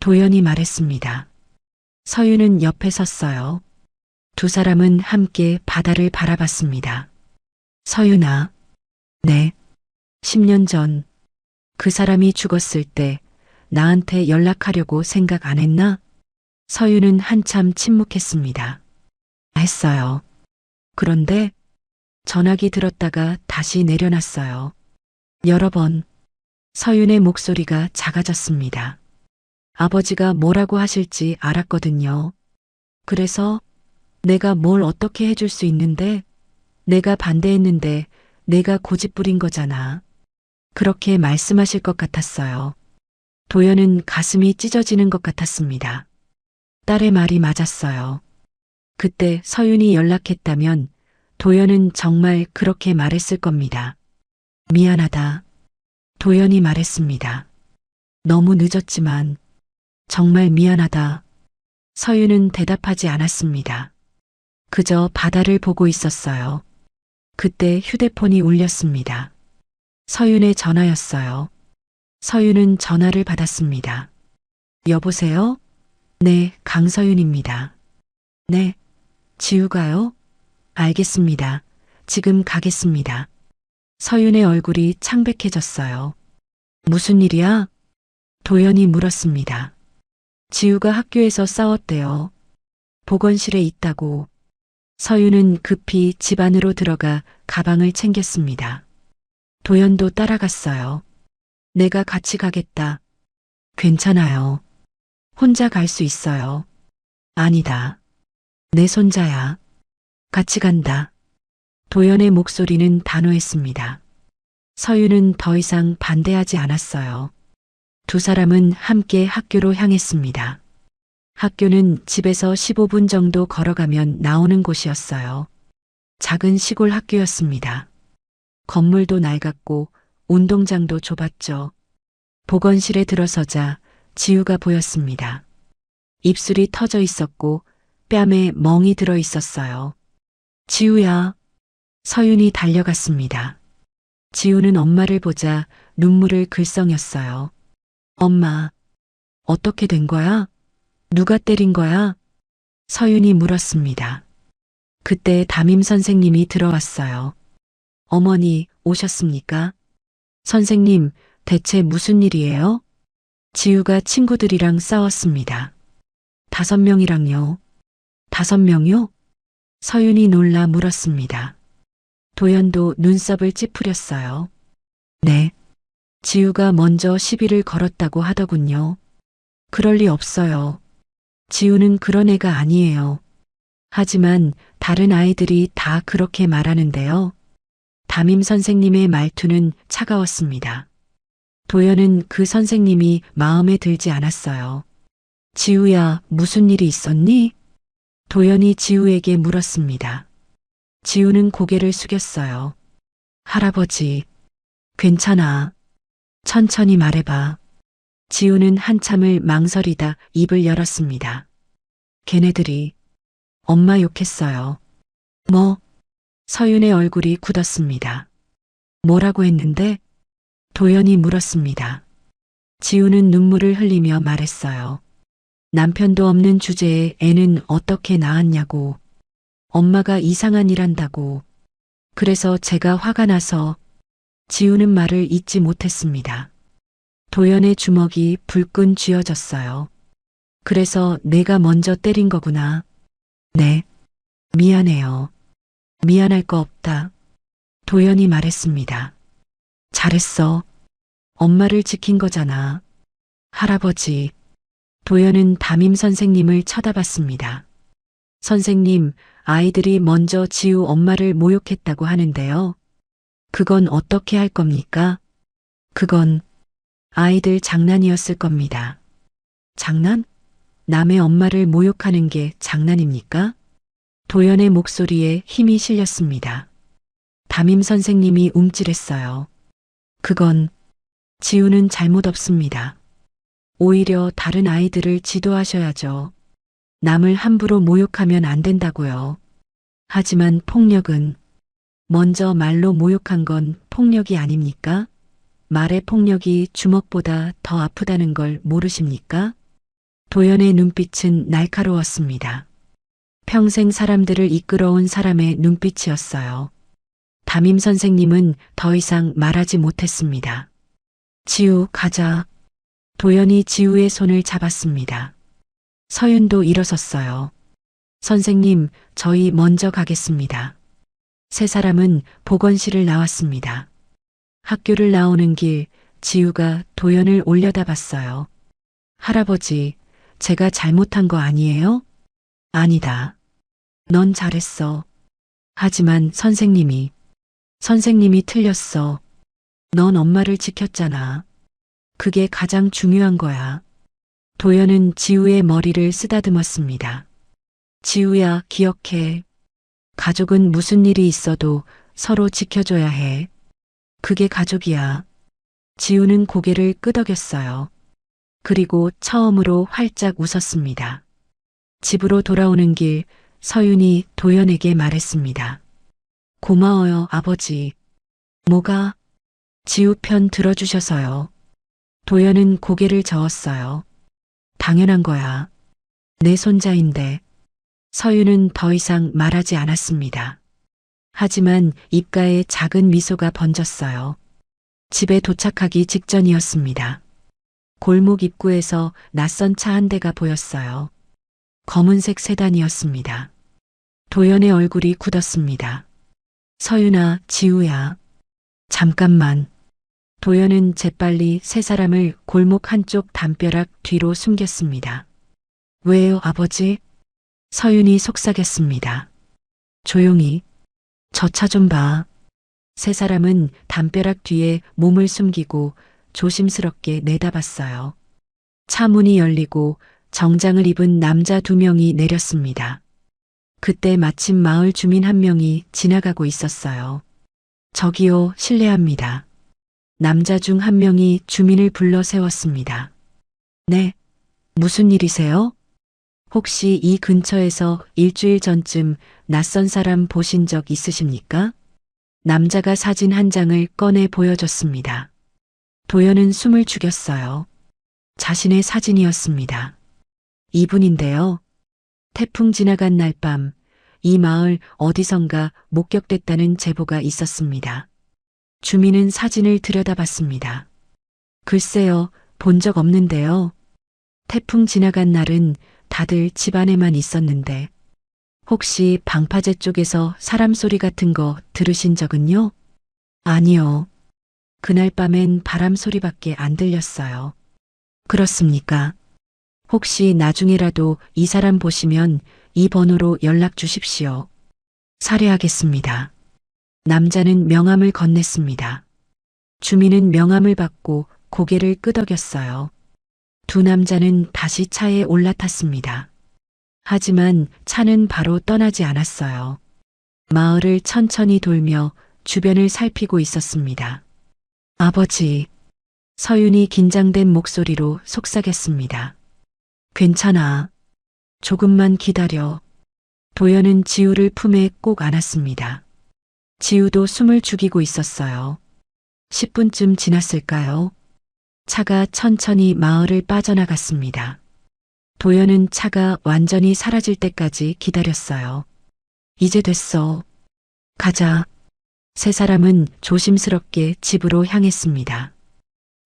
Speaker 2: 도연이 말했습니다. 서윤은 옆에 섰어요. 두 사람은 함께 바다를 바라봤습니다. 서윤아. 네. 10년 전 그 사람이 죽었을 때 나한테 연락하려고 생각 안 했나? 서윤은 한참 침묵했습니다. 했어요. 그런데 전화기 들었다가 다시 내려놨어요. 여러 번. 서윤의 목소리가 작아졌습니다. 아버지가 뭐라고 하실지 알았거든요. 그래서 내가 뭘 어떻게 해줄 수 있는데, 내가 반대했는데 내가 고집부린 거잖아. 그렇게 말씀하실 것 같았어요. 도연은 가슴이 찢어지는 것 같았습니다. 딸의 말이 맞았어요. 그때 서윤이 연락했다면 도연은 정말 그렇게 말했을 겁니다. 미안하다. 도연이 말했습니다. 너무 늦었지만 정말 미안하다. 서윤은 대답하지 않았습니다. 그저 바다를 보고 있었어요. 그때 휴대폰이 울렸습니다. 서윤의 전화였어요. 서윤은 전화를 받았습니다. 여보세요? 네, 강서윤입니다. 네, 지우가요? 알겠습니다. 지금 가겠습니다. 서윤의 얼굴이 창백해졌어요. 무슨 일이야? 도연이 물었습니다. 지우가 학교에서 싸웠대요. 보건실에 있다고. 서윤은 급히 집 안으로 들어가 가방을 챙겼습니다. 도연도 따라갔어요. 내가 같이 가겠다. 괜찮아요. 혼자 갈 수 있어요. 아니다. 내 손자야. 같이 간다. 도연의 목소리는 단호했습니다. 서윤은 더 이상 반대하지 않았어요. 두 사람은 함께 학교로 향했습니다. 학교는 집에서 15분 정도 걸어가면 나오는 곳이었어요. 작은 시골 학교였습니다. 건물도 낡았고 운동장도 좁았죠. 보건실에 들어서자 지우가 보였습니다. 입술이 터져 있었고 뺨에 멍이 들어 있었어요. 지우야. 서윤이 달려갔습니다. 지우는 엄마를 보자 눈물을 글썽였어요. 엄마, 어떻게 된 거야? 누가 때린 거야? 서윤이 물었습니다. 그때 담임 선생님이 들어왔어요. 어머니, 오셨습니까? 선생님, 대체 무슨 일이에요? 지우가 친구들이랑 싸웠습니다. 5명이랑요. 5명요? 서윤이 놀라 물었습니다. 도연도 눈썹을 찌푸렸어요. 네. 지우가 먼저 시비를 걸었다고 하더군요. 그럴 리 없어요. 지우는 그런 애가 아니에요. 하지만 다른 아이들이 다 그렇게 말하는데요. 담임 선생님의 말투는 차가웠습니다. 도연은 그 선생님이 마음에 들지 않았어요. 지우야, 무슨 일이 있었니? 도연이 지우에게 물었습니다. 지우는 고개를 숙였어요. 할아버지, 괜찮아. 천천히 말해봐. 지우는 한참을 망설이다 입을 열었습니다. 걔네들이 엄마 욕했어요. 뭐? 서윤의 얼굴이 굳었습니다. 뭐라고 했는데? 도연이 물었습니다. 지우는 눈물을 흘리며 말했어요. 남편도 없는 주제에 애는 어떻게 낳았냐고. 엄마가 이상한 일 한다고. 그래서 제가 화가 나서. 지우는 말을 잇지 못했습니다. 도연의 주먹이 불끈 쥐어졌어요. 그래서 내가 먼저 때린 거구나. 네. 미안해요. 미안할 거 없다. 도연이 말했습니다. 잘했어. 엄마를 지킨 거잖아. 할아버지. 도연은 담임 선생님을 쳐다봤습니다. 선생님, 아이들이 먼저 지우 엄마를 모욕했다고 하는데요. 그건 어떻게 할 겁니까? 그건 아이들 장난이었을 겁니다. 장난? 남의 엄마를 모욕하는 게 장난입니까? 도연의 목소리에 힘이 실렸습니다. 담임 선생님이 움찔했어요. 그건 지우는 잘못 없습니다. 오히려 다른 아이들을 지도하셔야죠. 남을 함부로 모욕하면 안 된다고요. 하지만 폭력은 먼저 말로 모욕한 건 폭력이 아닙니까? 말의 폭력이 주먹보다 더 아프다는 걸 모르십니까? 도연의 눈빛은 날카로웠습니다. 평생 사람들을 이끌어온 사람의 눈빛이었어요. 담임 선생님은 더 이상 말하지 못했습니다. 지우, 가자. 도연이 지우의 손을 잡았습니다. 서윤도 일어섰어요. 선생님, 저희 먼저 가겠습니다. 세 사람은 보건실을 나왔습니다. 학교를 나오는 길, 지우가 도연을 올려다봤어요. 할아버지, 제가 잘못한 거 아니에요? 아니다. 넌 잘했어. 하지만 선생님이 틀렸어. 넌 엄마를 지켰잖아. 그게 가장 중요한 거야. 도연은 지우의 머리를 쓰다듬었습니다. 지우야, 기억해. 가족은 무슨 일이 있어도 서로 지켜줘야 해. 그게 가족이야. 지우는 고개를 끄덕였어요. 그리고 처음으로 활짝 웃었습니다. 집으로 돌아오는 길, 서윤이 도연에게 말했습니다. 고마워요, 아버지. 뭐가? 지우 편 들어주셔서요. 도연은 고개를 저었어요. 당연한 거야. 내 손자인데. 서윤은 더 이상 말하지 않았습니다. 하지만 입가에 작은 미소가 번졌어요. 집에 도착하기 직전이었습니다. 골목 입구에서 낯선 차 한 대가 보였어요. 검은색 세단이었습니다. 도연의 얼굴이 굳었습니다. 서윤아, 지우야. 잠깐만. 도연은 재빨리 세 사람을 골목 한쪽 담벼락 뒤로 숨겼습니다. 왜요, 아버지? 서윤이 속삭였습니다. 조용히. 저 차 좀 봐. 세 사람은 담벼락 뒤에 몸을 숨기고 조심스럽게 내다봤어요. 차 문이 열리고 정장을 입은 남자 2명이 내렸습니다. 그때 마침 마을 주민 한 명이 지나가고 있었어요. 저기요, 실례합니다. 남자 중 한 명이 주민을 불러 세웠습니다. 네, 무슨 일이세요? 혹시 이 근처에서 일주일 전쯤 낯선 사람 보신 적 있으십니까? 남자가 사진 한 장을 꺼내 보여줬습니다. 도연은 숨을 죽였어요. 자신의 사진이었습니다. 이분인데요. 태풍 지나간 날 밤, 이 마을 어디선가 목격됐다는 제보가 있었습니다. 주민은 사진을 들여다봤습니다. 글쎄요, 본 적 없는데요. 태풍 지나간 날은 다들 집 안에만 있었는데. 혹시 방파제 쪽에서 사람 소리 같은 거 들으신 적은요? 아니요. 그날 밤엔 바람 소리밖에 안 들렸어요. 그렇습니까? 혹시 나중에라도 이 사람 보시면 이 번호로 연락 주십시오. 살해하겠습니다. 남자는 명함을 건넸습니다. 주민은 명함을 받고 고개를 끄덕였어요. 두 남자는 다시 차에 올라탔습니다. 하지만 차는 바로 떠나지 않았어요. 마을을 천천히 돌며 주변을 살피고 있었습니다. 아버지, 서윤이 긴장된 목소리로 속삭였습니다. 괜찮아. 조금만 기다려. 도연은 지우를 품에 꼭 안았습니다. 지우도 숨을 죽이고 있었어요. 10분쯤 지났을까요? 차가 천천히 마을을 빠져나갔습니다. 도연은 차가 완전히 사라질 때까지 기다렸어요. 이제 됐어. 가자. 세 사람은 조심스럽게 집으로 향했습니다.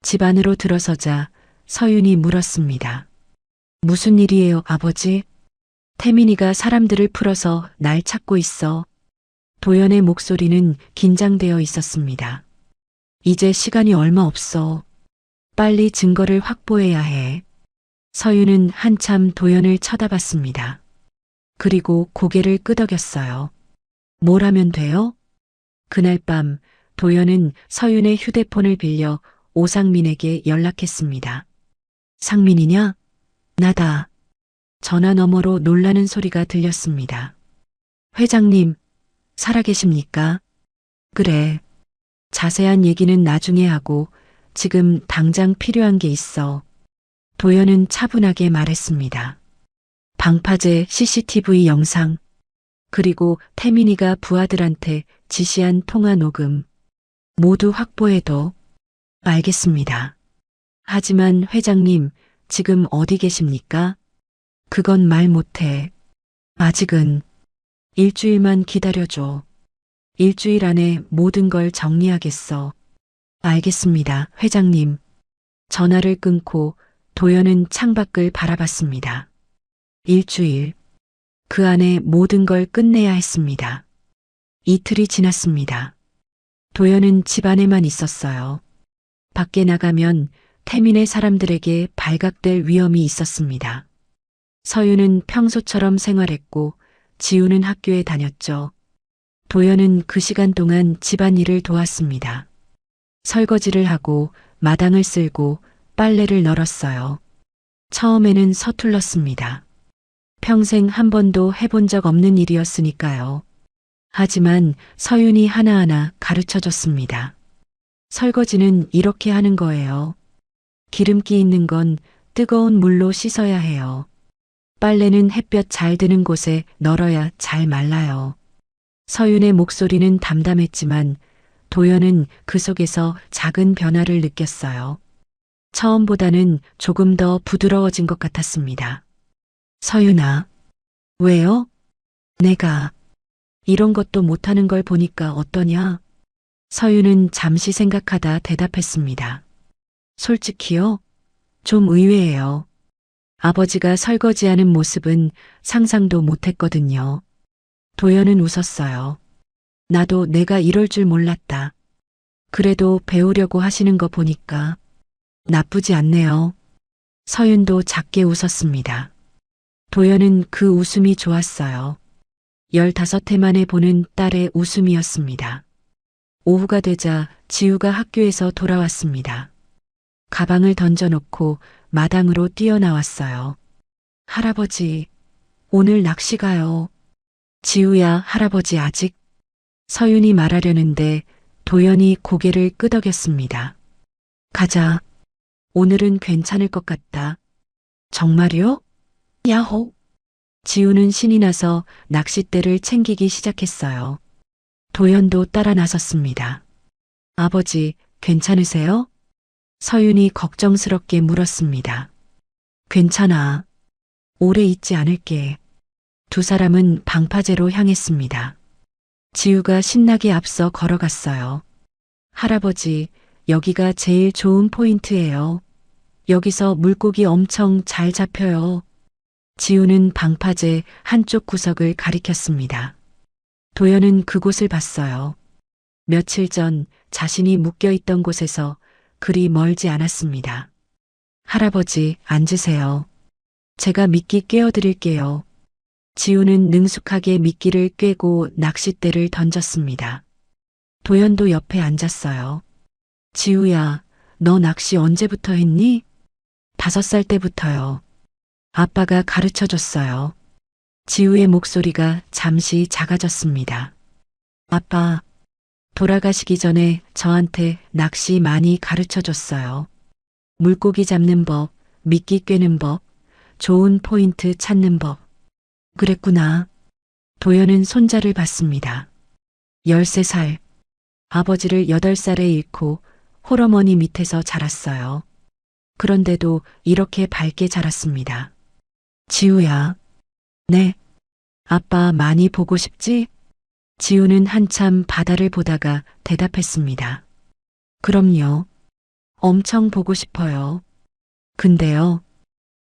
Speaker 2: 집 안으로 들어서자 서윤이 물었습니다. 무슨 일이에요, 아버지? 태민이가 사람들을 풀어서 날 찾고 있어. 도연의 목소리는 긴장되어 있었습니다. 이제 시간이 얼마 없어. 빨리 증거를 확보해야 해. 서윤은 한참 도연을 쳐다봤습니다. 그리고 고개를 끄덕였어요. 뭘 하면 돼요? 그날 밤 도연은 서윤의 휴대폰을 빌려 오상민에게 연락했습니다. 상민이냐? 나다. 전화 너머로 놀라는 소리가 들렸습니다. 회장님, 살아계십니까? 그래. 자세한 얘기는 나중에 하고 지금 당장 필요한 게 있어. 도연은 차분하게 말했습니다. 방파제 CCTV 영상, 그리고 태민이가 부하들한테 지시한 통화 녹음, 모두 확보해도. 알겠습니다. 하지만 회장님, 지금 어디 계십니까? 그건 말 못해. 아직은. 일주일만 기다려줘. 일주일 안에 모든 걸 정리하겠어. 알겠습니다, 회장님. 전화를 끊고 도연은 창밖을 바라봤습니다. 일주일. 그 안에 모든 걸 끝내야 했습니다. 이틀이 지났습니다. 도연은 집 안에만 있었어요. 밖에 나가면 태민의 사람들에게 발각될 위험이 있었습니다. 서윤은 평소처럼 생활했고 지우는 학교에 다녔죠. 도연은 그 시간 동안 집안일을 도왔습니다. 설거지를 하고 마당을 쓸고 빨래를 널었어요. 처음에는 서툴렀습니다. 평생 한 번도 해본 적 없는 일이었으니까요. 하지만 서윤이 하나하나 가르쳐줬습니다. 설거지는 이렇게 하는 거예요. 기름기 있는 건 뜨거운 물로 씻어야 해요. 빨래는 햇볕 잘 드는 곳에 널어야 잘 말라요. 서윤의 목소리는 담담했지만 도연은 그 속에서 작은 변화를 느꼈어요. 처음보다는 조금 더 부드러워진 것 같았습니다. 서윤아, 왜요? 내가 이런 것도 못하는 걸 보니까 어떠냐? 서윤은 잠시 생각하다 대답했습니다. 솔직히요? 좀 의외예요. 아버지가 설거지하는 모습은 상상도 못했거든요. 도연은 웃었어요. 나도 내가 이럴 줄 몰랐다. 그래도 배우려고 하시는 거 보니까 나쁘지 않네요. 서윤도 작게 웃었습니다. 도연은 그 웃음이 좋았어요. 15해 만에 보는 딸의 웃음이었습니다. 오후가 되자 지우가 학교에서 돌아왔습니다. 가방을 던져놓고 마당으로 뛰어나왔어요. 할아버지, 오늘 낚시 가요. 지우야, 할아버지 아직? 서윤이 말하려는데 도연이 고개를 끄덕였습니다. 가자. 오늘은 괜찮을 것 같다. 정말요? 야호. 지우는 신이 나서 낚싯대를 챙기기 시작했어요. 도연도 따라 나섰습니다. 아버지, 괜찮으세요? 서윤이 걱정스럽게 물었습니다. 괜찮아. 오래 있지 않을게. 두 사람은 방파제로 향했습니다. 지우가 신나게 앞서 걸어갔어요. 할아버지, 여기가 제일 좋은 포인트예요. 여기서 물고기 엄청 잘 잡혀요. 지우는 방파제 한쪽 구석을 가리켰습니다. 도연은 그곳을 봤어요. 며칠 전 자신이 묶여있던 곳에서 그리 멀지 않았습니다. 할아버지, 앉으세요. 제가 미끼 꿰어드릴게요. 지우는 능숙하게 미끼를 꿰고 낚싯대를 던졌습니다. 도연도 옆에 앉았어요. 지우야, 너 낚시 언제부터 했니? 5살 때부터요. 아빠가 가르쳐 줬어요. 지우의 목소리가 잠시 작아졌습니다. 아빠, 돌아가시기 전에 저한테 낚시 많이 가르쳐 줬어요. 물고기 잡는 법, 미끼 꿰는 법, 좋은 포인트 찾는 법. 그랬구나. 도연은 손자를 봤습니다. 13살. 아버지를 8살에 잃고 홀어머니 밑에서 자랐어요. 그런데도 이렇게 밝게 자랐습니다. 지우야. 네. 아빠 많이 보고 싶지? 지우는 한참 바다를 보다가 대답했습니다. 그럼요. 엄청 보고 싶어요. 근데요.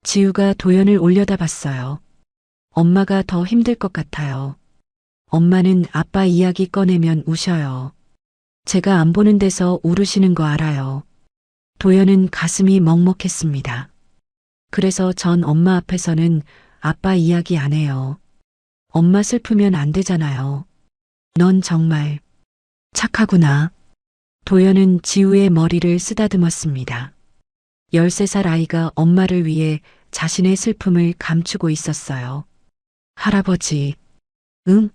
Speaker 2: 지우가 도연을 올려다봤어요. 엄마가 더 힘들 것 같아요. 엄마는 아빠 이야기 꺼내면 우셔요. 제가 안 보는 데서 울으시는 거 알아요. 도연은 가슴이 먹먹했습니다. 그래서 전 엄마 앞에서는 아빠 이야기 안 해요. 엄마 슬프면 안 되잖아요. 넌 정말 착하구나. 도연은 지우의 머리를 쓰다듬었습니다. 13살 아이가 엄마를 위해 자신의 슬픔을 감추고 있었어요. 할아버지. 응?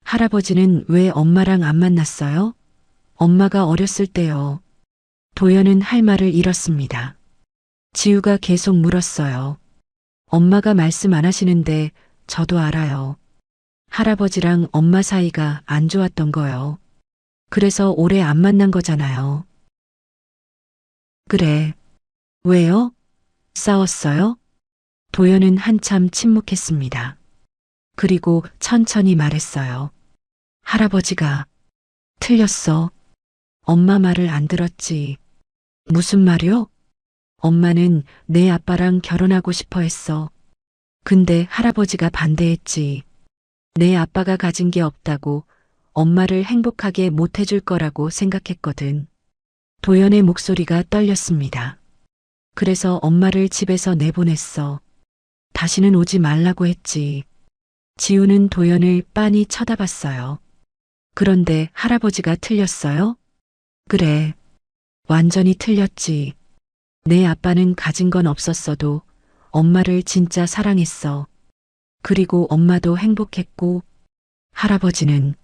Speaker 2: 할아버지는 왜 엄마랑 안 만났어요? 엄마가 어렸을 때요. 도연은 할 말을 잃었습니다. 지우가 계속 물었어요. 엄마가 말씀 안 하시는데 저도 알아요. 할아버지랑 엄마 사이가 안 좋았던 거요. 그래서 오래 안 만난 거잖아요. 그래. 왜요? 싸웠어요? 도연은 한참 침묵했습니다. 그리고 천천히 말했어요. 할아버지가 틀렸어. 엄마 말을 안 들었지. 무슨 말이요? 엄마는 내 아빠랑 결혼하고 싶어 했어. 근데 할아버지가 반대했지. 내 아빠가 가진 게 없다고 엄마를 행복하게 못 해줄 거라고 생각했거든. 도연의 목소리가 떨렸습니다. 그래서 엄마를 집에서 내보냈어. 다시는 오지 말라고 했지. 지우는 도연을 빤히 쳐다봤어요. 그런데 할아버지가 틀렸어요? 그래. 완전히 틀렸지. 내 아빠는 가진 건 없었어도 엄마를 진짜 사랑했어. 그리고 엄마도 행복했고 할아버지는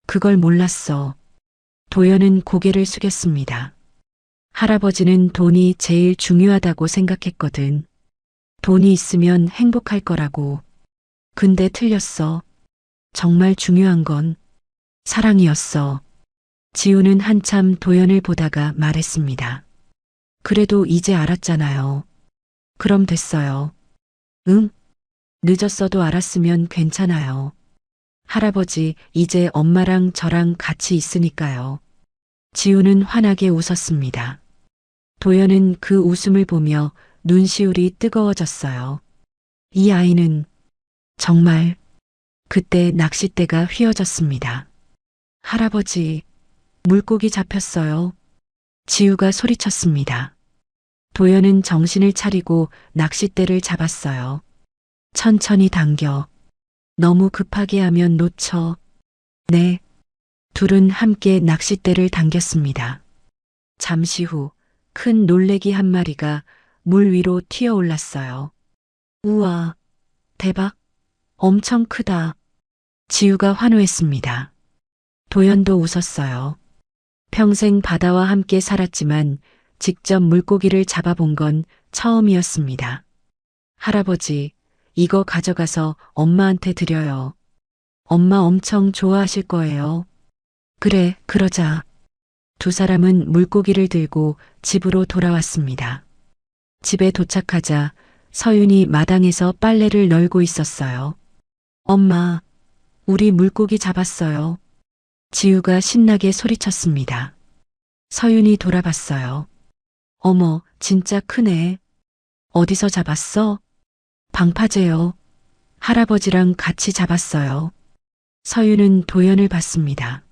Speaker 2: 그걸 몰랐어. 도연은 고개를 숙였습니다. 할아버지는 돈이 제일 중요하다고 생각했거든. 돈이 있으면 행복할 거라고. 근데 틀렸어. 정말 중요한 건 사랑이었어. 지우는 한참 도연을 보다가 말했습니다. 그래도 이제 알았잖아요. 그럼 됐어요. 응? 늦었어도 알았으면 괜찮아요. 할아버지, 이제 엄마랑 저랑 같이 있으니까요. 지우는 환하게 웃었습니다. 도연은 그 웃음을 보며 눈시울이 뜨거워졌어요. 이 아이는 정말 그때 낚싯대가 휘어졌습니다. 할아버지, 물고기 잡혔어요. 지우가 소리쳤습니다. 도연은 정신을 차리고 낚싯대를 잡았어요. 천천히 당겨. 너무 급하게 하면 놓쳐. 네. 둘은 함께 낚싯대를 당겼습니다. 잠시 후 큰 놀래기 한 마리가 물 위로 튀어 올랐어요. 우와, 대박. 엄청 크다. 지우가 환호했습니다. 도연도 웃었어요. 평생 바다와 함께 살았지만 직접 물고기를 잡아본 건 처음이었습니다. 할아버지, 이거 가져가서 엄마한테 드려요. 엄마 엄청 좋아하실 거예요. 그래, 그러자. 두 사람은 물고기를 들고 집으로 돌아왔습니다. 집에 도착하자 서윤이 마당에서 빨래를 널고 있었어요. 엄마, 우리 물고기 잡았어요. 지우가 신나게 소리쳤습니다. 서윤이 돌아봤어요. 어머, 진짜 크네. 어디서 잡았어? 방파제요. 할아버지랑 같이 잡았어요. 서윤은 도연을 봤습니다.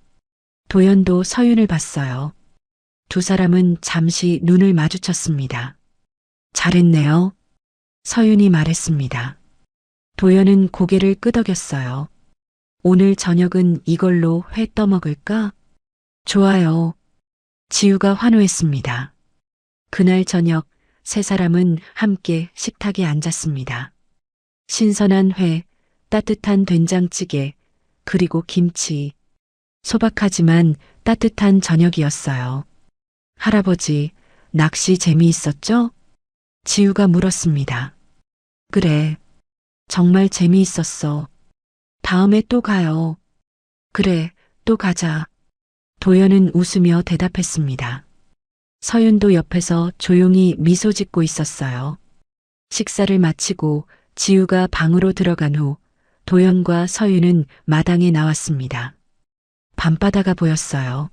Speaker 2: 도연도 서윤을 봤어요. 두 사람은 잠시 눈을 마주쳤습니다. 잘했네요. 서윤이 말했습니다. 도연은 고개를 끄덕였어요. 오늘 저녁은 이걸로 회 떠먹을까? 좋아요. 지우가 환호했습니다. 그날 저녁 세 사람은 함께 식탁에 앉았습니다. 신선한 회, 따뜻한 된장찌개, 그리고 김치. 소박하지만 따뜻한 저녁이었어요. 할아버지, 낚시 재미있었죠? 지우가 물었습니다. 그래, 정말 재미있었어. 다음에 또 가요. 그래, 또 가자. 도연은 웃으며 대답했습니다. 서윤도 옆에서 조용히 미소 짓고 있었어요. 식사를 마치고 지우가 방으로 들어간 후 도연과 서윤은 마당에 나왔습니다. 밤바다가 보였어요.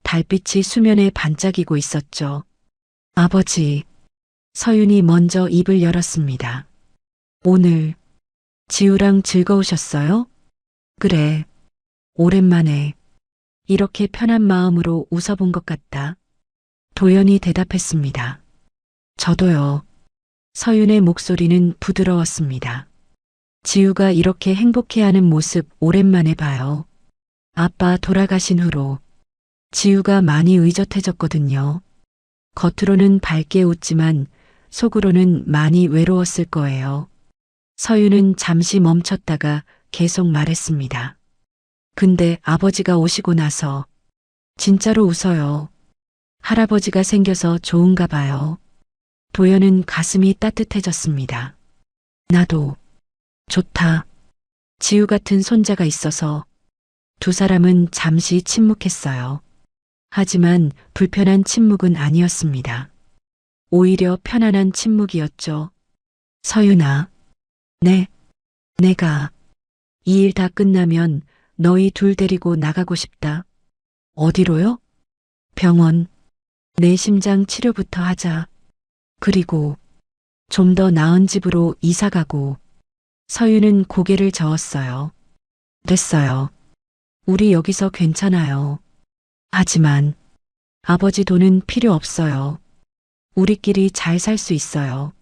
Speaker 2: 달빛이 수면에 반짝이고 있었죠. 아버지, 서윤이 먼저 입을 열었습니다. 오늘 지우랑 즐거우셨어요? 그래, 오랜만에 이렇게 편한 마음으로 웃어본 것 같다. 도연이 대답했습니다. 저도요. 서윤의 목소리는 부드러웠습니다. 지우가 이렇게 행복해하는 모습 오랜만에 봐요. 아빠 돌아가신 후로 지우가 많이 의젓해졌거든요. 겉으로는 밝게 웃지만 속으로는 많이 외로웠을 거예요. 서윤은 잠시 멈췄다가 계속 말했습니다. 근데 아버지가 오시고 나서 진짜로 웃어요. 할아버지가 생겨서 좋은가 봐요. 도연은 가슴이 따뜻해졌습니다. 나도 좋다. 지우 같은 손자가 있어서. 두 사람은 잠시 침묵했어요. 하지만 불편한 침묵은 아니었습니다. 오히려 편안한 침묵이었죠. 서윤아. 네. 내가 이 일 다 끝나면 너희 둘 데리고 나가고 싶다. 어디로요? 병원. 내 심장 치료부터 하자. 그리고 좀 더 나은 집으로 이사 가고. 서윤은 고개를 저었어요. 됐어요. 우리 여기서 괜찮아요. 하지만 아버지 돈은 필요 없어요. 우리끼리 잘 살 수 있어요.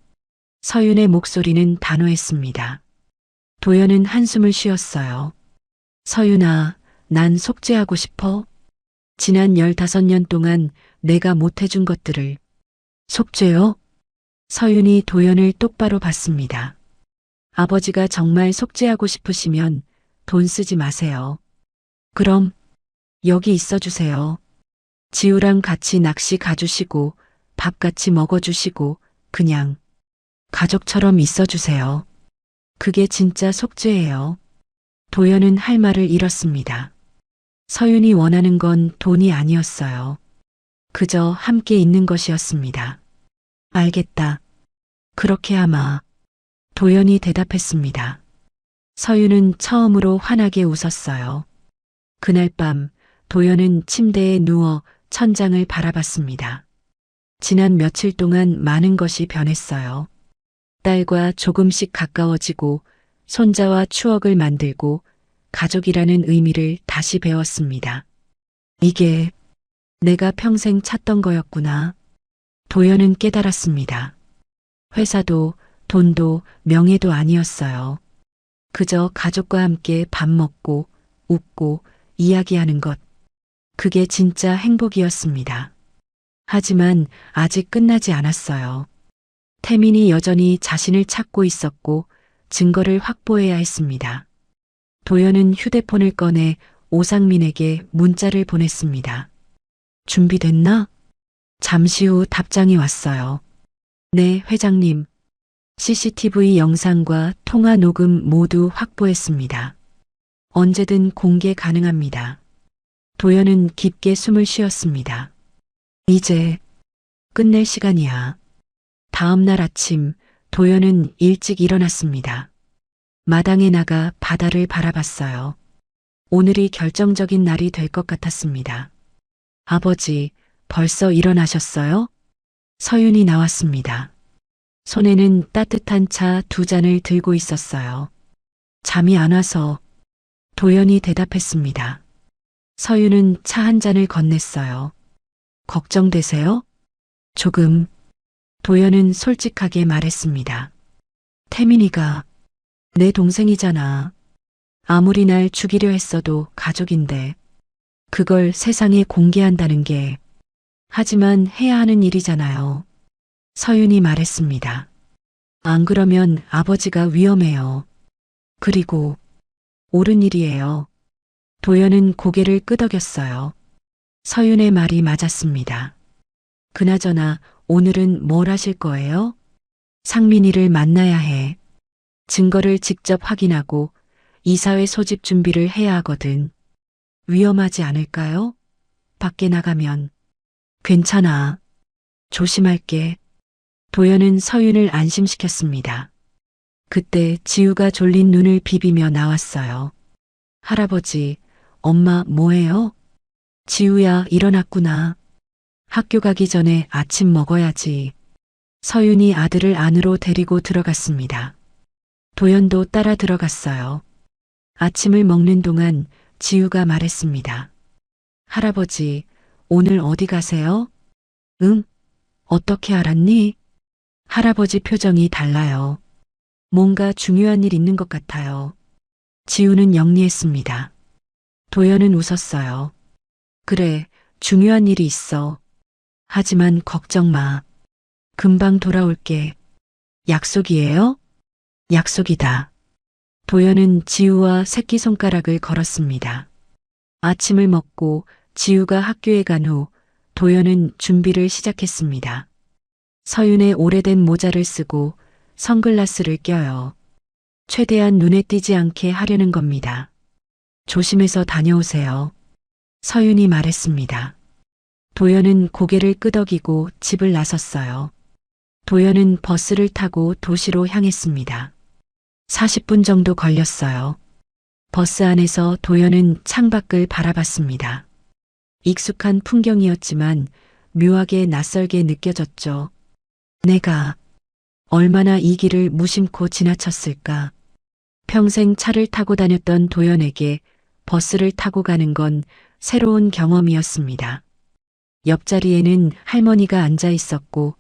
Speaker 2: 서윤의 목소리는 단호했습니다. 도연은 한숨을 쉬었어요. 서윤아, 난 속죄하고 싶어. 지난 15년 동안 내가 못해준 것들을. 속죄요? 서윤이 도연을 똑바로 봤습니다. 아버지가 정말 속죄하고 싶으시면 돈 쓰지 마세요. 그럼 여기 있어 주세요. 지우랑 같이 낚시 가주시고 밥 같이 먹어주시고 그냥 가족처럼 있어 주세요. 그게 진짜 속죄예요. 도연은 할 말을 잃었습니다. 서윤이 원하는 건 돈이 아니었어요. 그저 함께 있는 것이었습니다. 알겠다. 그렇게 아마. 도연이 대답했습니다. 서윤은 처음으로 환하게 웃었어요. 그날 밤 도연은 침대에 누워 천장을 바라봤습니다. 지난 며칠 동안 많은 것이 변했어요. 딸과 조금씩 가까워지고 손자와 추억을 만들고 가족이라는 의미를 다시 배웠습니다. 이게 내가 평생 찾던 거였구나. 도연은 깨달았습니다. 회사도 돈도 명예도 아니었어요. 그저 가족과 함께 밥 먹고 웃고 이야기하는 것. 그게 진짜 행복이었습니다. 하지만 아직 끝나지 않았어요. 태민이 여전히 자신을 찾고 있었고 증거를 확보해야 했습니다. 도연은 휴대폰을 꺼내 오상민에게 문자를 보냈습니다. 준비됐나? 잠시 후 답장이 왔어요. 네, 회장님. CCTV 영상과 통화 녹음 모두 확보했습니다. 언제든 공개 가능합니다. 도연은 깊게 숨을 쉬었습니다. 이제 끝낼 시간이야. 다음 날 아침 도연은 일찍 일어났습니다. 마당에 나가 바다를 바라봤어요. 오늘이 결정적인 날이 될 것 같았습니다. 아버지, 벌써 일어나셨어요? 서윤이 나왔습니다. 손에는 따뜻한 차 2잔을 들고 있었어요. 잠이 안 와서 도연이 대답했습니다. 서윤은 차 1잔을 건넸어요. 걱정되세요? 조금. 도연은 솔직하게 말했습니다. 태민이가 내 동생이잖아. 아무리 날 죽이려 했어도 가족인데 그걸 세상에 공개한다는 게 하지만 해야 하는 일이잖아요. 서윤이 말했습니다. 안 그러면 아버지가 위험해요. 그리고 옳은 일이에요. 도연은 고개를 끄덕였어요. 서윤의 말이 맞았습니다. 그나저나 오늘은 뭘 하실 거예요? 상민이를 만나야 해. 증거를 직접 확인하고 이사회 소집 준비를 해야 하거든. 위험하지 않을까요? 밖에 나가면. 괜찮아. 조심할게. 도연은 서윤을 안심시켰습니다. 그때 지우가 졸린 눈을 비비며 나왔어요. 할아버지, 엄마 뭐해요? 지우야, 일어났구나. 학교 가기 전에 아침 먹어야지. 서윤이 아들을 안으로 데리고 들어갔습니다. 도연도 따라 들어갔어요. 아침을 먹는 동안 지우가 말했습니다. 할아버지, 오늘 어디 가세요? 응? 어떻게 알았니? 할아버지 표정이 달라요. 뭔가 중요한 일 있는 것 같아요. 지우는 영리했습니다. 도연은 웃었어요. 그래, 중요한 일이 있어. 하지만 걱정 마. 금방 돌아올게. 약속이에요? 약속이다. 도연은 지우와 새끼손가락을 걸었습니다. 아침을 먹고 지우가 학교에 간 후 도연은 준비를 시작했습니다. 서윤의 오래된 모자를 쓰고 선글라스를 껴요. 최대한 눈에 띄지 않게 하려는 겁니다. 조심해서 다녀오세요. 서윤이 말했습니다. 도연은 고개를 끄덕이고 집을 나섰어요. 도연은 버스를 타고 도시로 향했습니다. 40분 정도 걸렸어요. 버스 안에서 도연은 창밖을 바라봤습니다. 익숙한 풍경이었지만 묘하게 낯설게 느껴졌죠. 내가 얼마나 이 길을 무심코 지나쳤을까. 평생 차를 타고 다녔던 도연에게 버스를 타고 가는 건 새로운 경험이었습니다. 옆자리에는 할머니가 앉아 있었고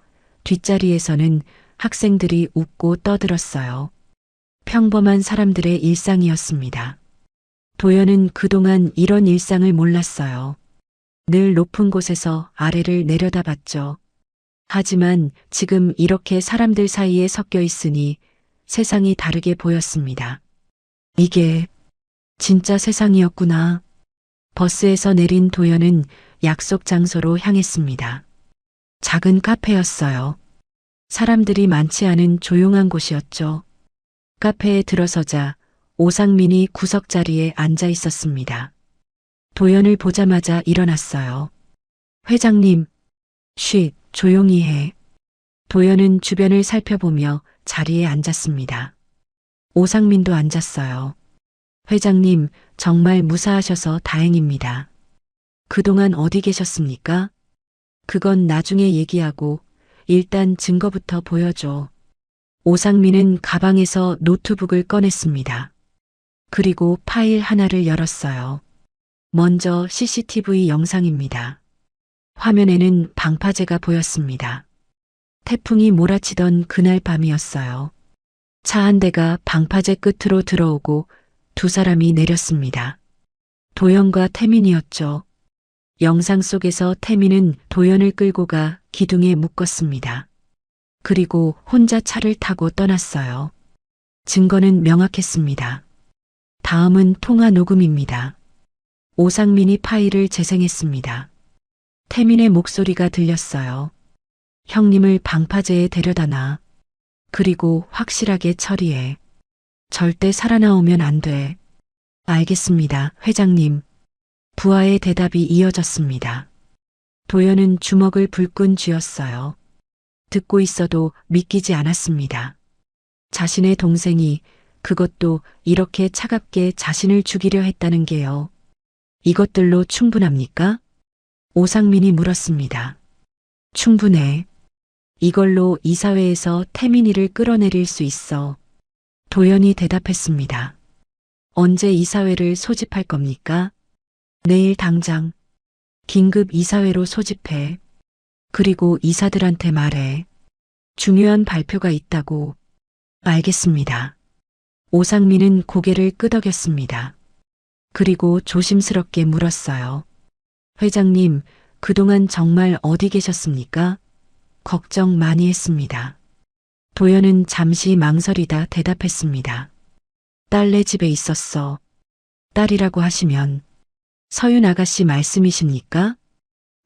Speaker 2: 뒷자리에서는 학생들이 웃고 떠들었어요. 평범한 사람들의 일상이었습니다. 도연은 그동안 이런 일상을 몰랐어요. 늘 높은 곳에서 아래를 내려다봤죠. 하지만 지금 이렇게 사람들 사이에 섞여 있으니 세상이 다르게 보였습니다. 이게 진짜 세상이었구나. 버스에서 내린 도연은 약속 장소로 향했습니다. 작은 카페였어요. 사람들이 많지 않은 조용한 곳이었죠. 카페에 들어서자 오상민이 구석자리에 앉아 있었습니다. 도연을 보자마자 일어났어요. 회장님, 쉿, 조용히 해. 도연은 주변을 살펴보며 자리에 앉았습니다. 오상민도 앉았어요. 회장님, 정말 무사하셔서 다행입니다. 그동안 어디 계셨습니까? 그건 나중에 얘기하고 일단 증거부터 보여줘. 오상민은 가방에서 노트북을 꺼냈습니다. 그리고 파일 하나를 열었어요. 먼저 CCTV 영상입니다. 화면에는 방파제가 보였습니다. 태풍이 몰아치던 그날 밤이었어요. 차 한 대가 방파제 끝으로 들어오고 2사람이 내렸습니다. 도연과 태민이었죠. 영상 속에서 태민은 도연을 끌고 가 기둥에 묶었습니다. 그리고 혼자 차를 타고 떠났어요. 증거는 명확했습니다. 다음은 통화 녹음입니다. 오상민이 파일을 재생했습니다. 태민의 목소리가 들렸어요. 형님을 방파제에 데려다 놔. 그리고 확실하게 처리해. 절대 살아나오면 안 돼. 알겠습니다, 회장님. 부하의 대답이 이어졌습니다. 도연은 주먹을 불끈 쥐었어요. 듣고 있어도 믿기지 않았습니다. 자신의 동생이 그것도 이렇게 차갑게 자신을 죽이려 했다는 게요. 이것들로 충분합니까? 오상민이 물었습니다. 충분해. 이걸로 이사회에서 태민이를 끌어내릴 수 있어. 도연이 대답했습니다. 언제 이사회를 소집할 겁니까? 내일 당장. 긴급 이사회로 소집해. 그리고 이사들한테 말해. 중요한 발표가 있다고. 알겠습니다. 오상민은 고개를 끄덕였습니다. 그리고 조심스럽게 물었어요. 회장님, 그동안 정말 어디 계셨습니까? 걱정 많이 했습니다. 도연은 잠시 망설이다 대답했습니다. 딸네 집에 있었어. 딸이라고 하시면 서윤 아가씨 말씀이십니까?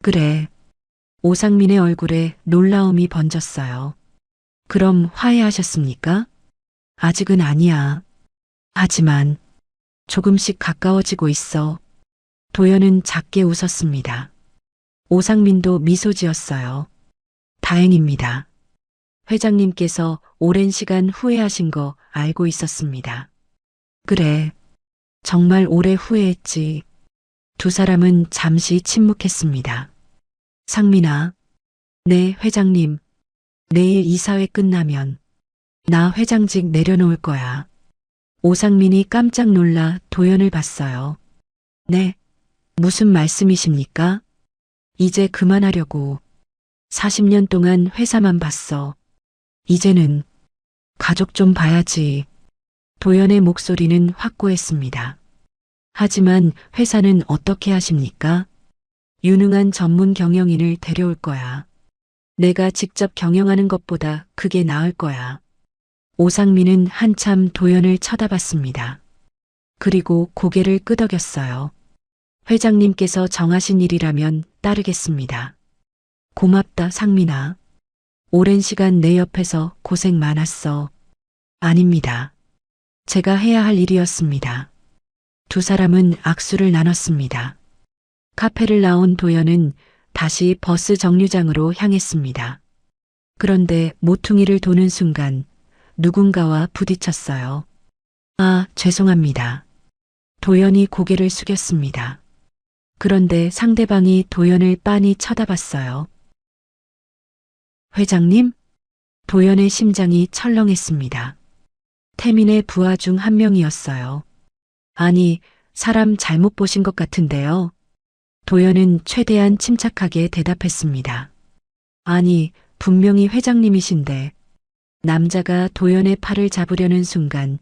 Speaker 2: 그래. 오상민의 얼굴에 놀라움이 번졌어요. 그럼 화해하셨습니까? 아직은 아니야. 하지만 조금씩 가까워지고 있어. 도연은 작게 웃었습니다. 오상민도 미소 지었어요. 다행입니다. 회장님께서 오랜 시간 후회하신 거 알고 있었습니다. 그래. 정말 오래 후회했지. 두 사람은 잠시 침묵했습니다. 상민아. 네, 회장님. 내일 이사회 끝나면 나 회장직 내려놓을 거야. 오상민이 깜짝 놀라 도연을 봤어요. 네. 무슨 말씀이십니까? 이제 그만하려고. 40년 동안 회사만 봤어. 이제는 가족 좀 봐야지. 도연의 목소리는 확고했습니다. 하지만 회사는 어떻게 하십니까? 유능한 전문 경영인을 데려올 거야. 내가 직접 경영하는 것보다 그게 나을 거야. 오상민은 한참 도연을 쳐다봤습니다. 그리고 고개를 끄덕였어요. 회장님께서 정하신 일이라면 따르겠습니다. 고맙다, 상민아. 오랜 시간 내 옆에서 고생 많았어. 아닙니다. 제가 해야 할 일이었습니다. 두 사람은 악수를 나눴습니다. 카페를 나온 도연은 다시 버스 정류장으로 향했습니다. 그런데 모퉁이를 도는 순간 누군가와 부딪혔어요. 아, 죄송합니다. 도연이 고개를 숙였습니다. 그런데 상대방이 도연을 빤히 쳐다봤어요. 회장님? 도연의 심장이 철렁했습니다. 태민의 부하 중 한 명이었어요. 아니, 사람 잘못 보신 것 같은데요. 도연은 최대한 침착하게 대답했습니다. 아니, 분명히 회장님이신데. 남자가 도연의 팔을 잡으려는 순간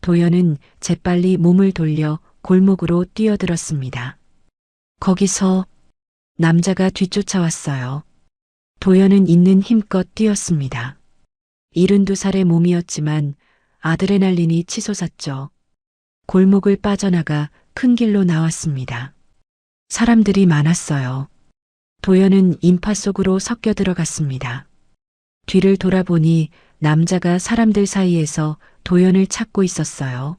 Speaker 2: 도연은 재빨리 몸을 돌려 골목으로 뛰어들었습니다. 거기서 남자가 뒤쫓아왔어요. 도연은 있는 힘껏 뛰었습니다. 72살의 몸이었지만 아드레날린이 치솟았죠. 골목을 빠져나가 큰 길로 나왔습니다. 사람들이 많았어요. 도연은 인파 속으로 섞여 들어갔습니다. 뒤를 돌아보니 남자가 사람들 사이에서 도연을 찾고 있었어요.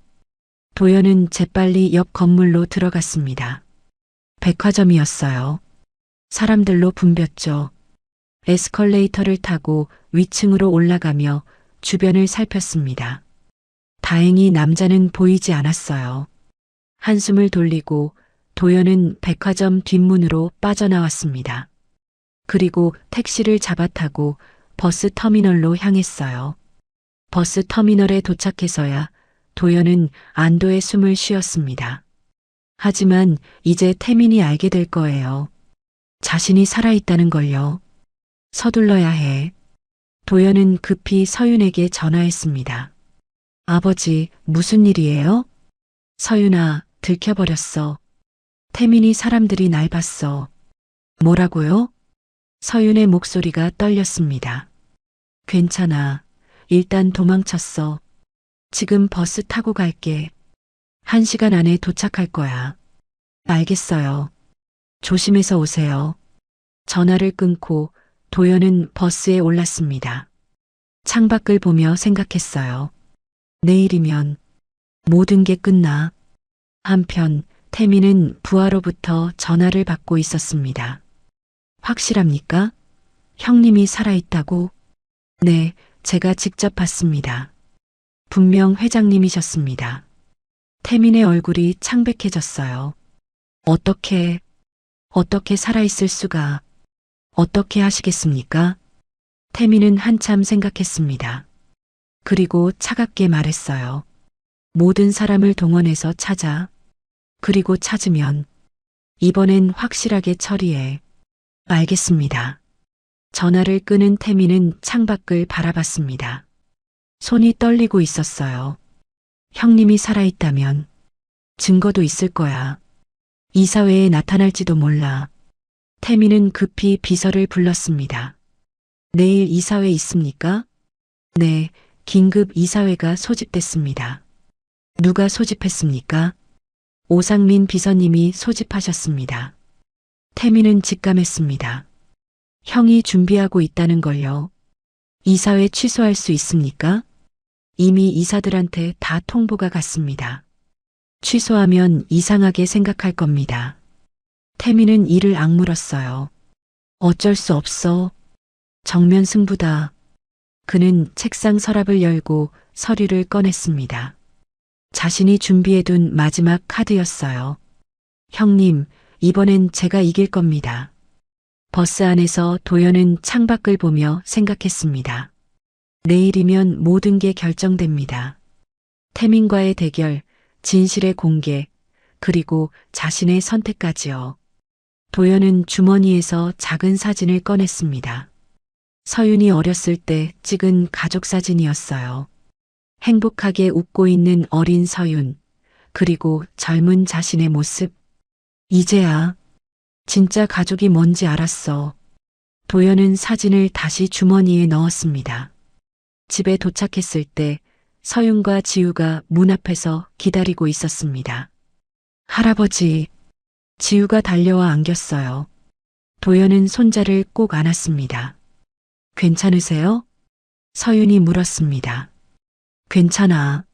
Speaker 2: 도연은 재빨리 옆 건물로 들어갔습니다. 백화점이었어요. 사람들로 붐볐죠. 에스컬레이터를 타고 위층으로 올라가며 주변을 살폈습니다. 다행히 남자는 보이지 않았어요. 한숨을 돌리고 도연은 백화점 뒷문으로 빠져나왔습니다. 그리고 택시를 잡아타고 버스 터미널로 향했어요. 버스 터미널에 도착해서야 도연은 안도의 숨을 쉬었습니다. 하지만 이제 태민이 알게 될 거예요. 자신이 살아있다는 걸요. 서둘러야 해. 도연은 급히 서윤에게 전화했습니다. 아버지, 무슨 일이에요? 서윤아, 들켜버렸어. 태민이 사람들이 날 봤어. 뭐라고요? 서윤의 목소리가 떨렸습니다. 괜찮아. 일단 도망쳤어. 지금 버스 타고 갈게. 1시간 안에 도착할 거야. 알겠어요. 조심해서 오세요. 전화를 끊고 도연은 버스에 올랐습니다. 창밖을 보며 생각했어요. 내일이면 모든 게 끝나. 한편 태민은 부하로부터 전화를 받고 있었습니다. 확실합니까? 형님이 살아있다고? 네, 제가 직접 봤습니다. 분명 회장님이셨습니다. 태민의 얼굴이 창백해졌어요. 어떻게 살아있을 수가, 어떻게 하시겠습니까? 태미는 한참 생각했습니다. 그리고 차갑게 말했어요. 모든 사람을 동원해서 찾아. 그리고 찾으면 이번엔 확실하게 처리해. 알겠습니다. 전화를 끄는 태미는 창밖을 바라봤습니다. 손이 떨리고 있었어요. 형님이 살아있다면 증거도 있을 거야. 이사회에 나타날지도 몰라. 태미는 급히 비서를 불렀습니다. 내일 이사회 있습니까? 네, 긴급 이사회가 소집됐습니다. 누가 소집했습니까? 오상민 비서님이 소집하셨습니다. 태미는 직감했습니다. 형이 준비하고 있다는 걸요. 이사회 취소할 수 있습니까? 이미 이사들한테 다 통보가 갔습니다. 취소하면 이상하게 생각할 겁니다. 태미는 이를 악물었어요. 어쩔 수 없어. 정면 승부다. 그는 책상 서랍을 열고 서류를 꺼냈습니다. 자신이 준비해둔 마지막 카드였어요. 형님, 이번엔 제가 이길 겁니다. 버스 안에서 도연은 창밖을 보며 생각했습니다. 내일이면 모든 게 결정됩니다. 태민과의 대결, 진실의 공개, 그리고 자신의 선택까지요. 도연은 주머니에서 작은 사진을 꺼냈습니다. 서윤이 어렸을 때 찍은 가족 사진이었어요. 행복하게 웃고 있는 어린 서윤, 그리고 젊은 자신의 모습. 이제야 진짜 가족이 뭔지 알았어. 도연은 사진을 다시 주머니에 넣었습니다. 집에 도착했을 때 서윤과 지우가 문 앞에서 기다리고 있었습니다. 할아버지, 지우가 달려와 안겼어요. 도연은 손자를 꼭 안았습니다. 괜찮으세요? 서윤이 물었습니다. 괜찮아.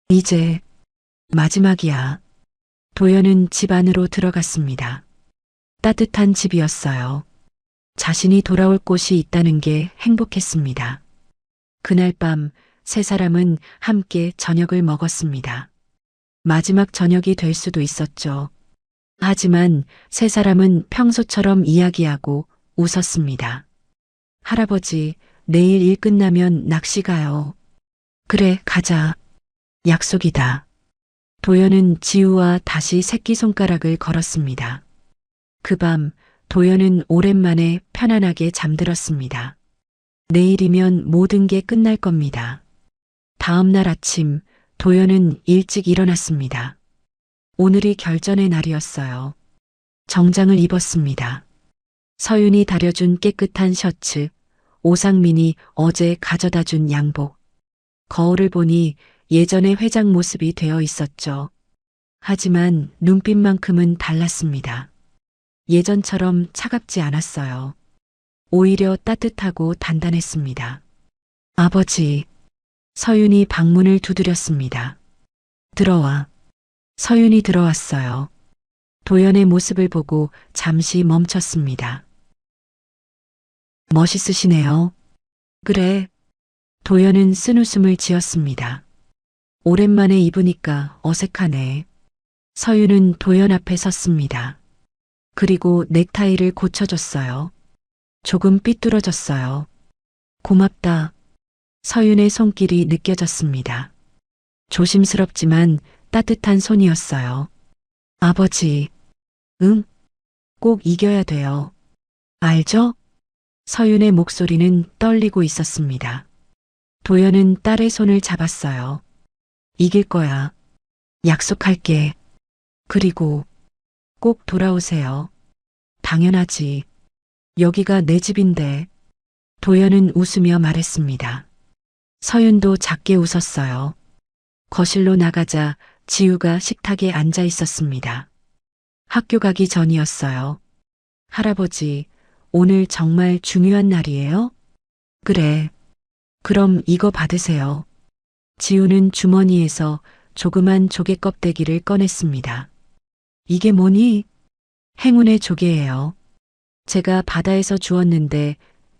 Speaker 2: 이제 마지막이야. 도연은 집 안으로 들어갔습니다. 따뜻한 집이었어요. 자신이 돌아올 곳이 있다는 게 행복했습니다. 그날 밤 세 사람은 함께 저녁을 먹었습니다. 마지막 저녁이 될 수도 있었죠. 하지만 세 사람은 평소처럼 이야기하고 웃었습니다. 할아버지, 내일 일 끝나면 낚시 가요. 그래, 가자. 약속이다. 도연은 지우와 다시 새끼손가락을 걸었습니다. 그 밤 도연은 오랜만에 편안하게 잠들었습니다. 내일이면 모든 게 끝날 겁니다. 다음 날 아침 도연은 일찍 일어났습니다. 오늘이 결전의 날이었어요. 정장을 입었습니다. 서윤이 다려준 깨끗한 셔츠, 오상민이 어제 가져다 준 양복. 거울을 보니 예전의 회장 모습이 되어 있었죠. 하지만 눈빛만큼은 달랐습니다. 예전처럼 차갑지 않았어요. 오히려 따뜻하고 단단했습니다. 아버지, 서윤이 방문을 두드렸습니다. 들어와. 서윤이 들어왔어요. 도연의 모습을 보고 잠시 멈췄습니다. 멋있으시네요. 그래. 도연은 쓴웃음을 지었습니다. 오랜만에 입으니까 어색하네. 서윤은 도연 앞에 섰습니다. 그리고 넥타이를 고쳐줬어요. 조금 삐뚤어졌어요. 고맙다. 서윤의 손길이 느껴졌습니다. 조심스럽지만 따뜻한 손이었어요. 아버지, 응? 꼭 이겨야 돼요. 알죠? 서윤의 목소리는 떨리고 있었습니다. 도연은 딸의 손을 잡았어요. 이길 거야. 약속할게. 그리고 꼭 돌아오세요. 당연하지. 여기가 내 집인데. 도연은 웃으며 말했습니다. 서윤도 작게 웃었어요. 거실로 나가자 지우가 식탁에 앉아 있었습니다. 학교 가기 전이었어요. 할아버지, 오늘 정말 중요한 날이에요? 그래. 그럼 이거 받으세요. 지우는 주머니에서 조그만 조개 껍데기를 꺼냈습니다. 이게 뭐니? 행운의 조개예요. 제가 바다에서 주웠는데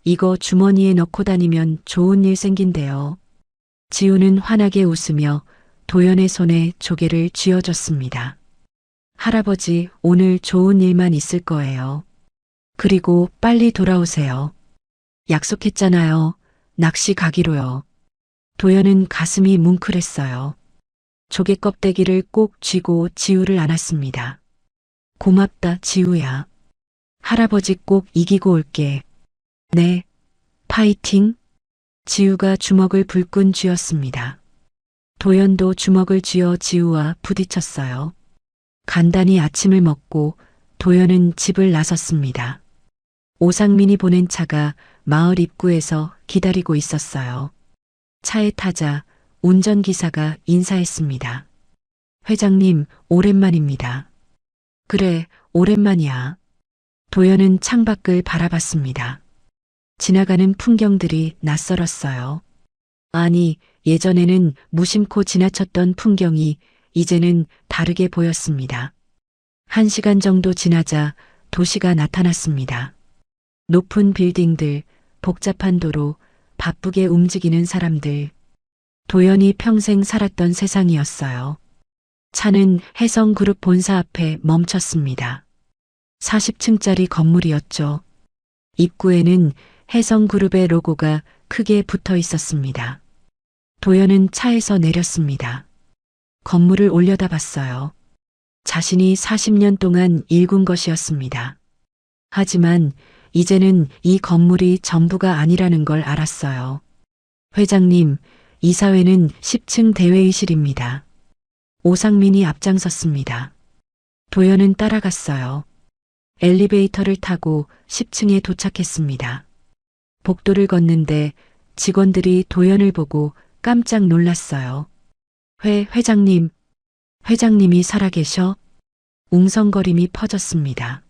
Speaker 2: 이거 주머니에 넣고 다니면 좋은 일 생긴대요. 지우는 환하게 웃으며 도연의 손에 조개를 쥐어줬습니다. 할아버지, 오늘 좋은 일만 있을 거예요. 그리고 빨리 돌아오세요. 약속했잖아요. 낚시 가기로요. 도연은 가슴이 뭉클했어요. 조개 껍데기를 꼭 쥐고 지우를 안았습니다. 고맙다, 지우야. 할아버지 꼭 이기고 올게. 네, 파이팅. 지우가 주먹을 불끈 쥐었습니다. 도연도 주먹을 쥐어 지우와 부딪혔어요. 간단히 아침을 먹고 도연은 집을 나섰습니다. 오상민이 보낸 차가 마을 입구에서 기다리고 있었어요. 차에 타자 운전기사가 인사했습니다. 회장님, 오랜만입니다. 그래, 오랜만이야. 도연은 창밖을 바라봤습니다. 지나가는 풍경들이 낯설었어요. 아니, 예전에는 무심코 지나쳤던 풍경이 이제는 다르게 보였습니다. 1시간 정도 지나자 도시가 나타났습니다. 높은 빌딩들, 복잡한 도로, 바쁘게 움직이는 사람들. 도연이 평생 살았던 세상이었어요. 차는 혜성그룹 본사 앞에 멈췄습니다. 40층짜리 건물이었죠. 입구에는 혜성그룹의 로고가 크게 붙어 있었습니다. 도연은 차에서 내렸습니다. 건물을 올려다봤어요. 자신이 40년 동안 일군 것이었습니다. 하지만 이제는 이 건물이 전부가 아니라는 걸 알았어요. 회장님, 이사회는 10층 대회의실입니다. 오상민이 앞장섰습니다. 도연은 따라갔어요. 엘리베이터를 타고 10층에 도착했습니다. 복도를 걷는데 직원들이 도연을 보고 깜짝 놀랐어요. 회장님, 회장님이 살아계셔? 웅성거림이 퍼졌습니다.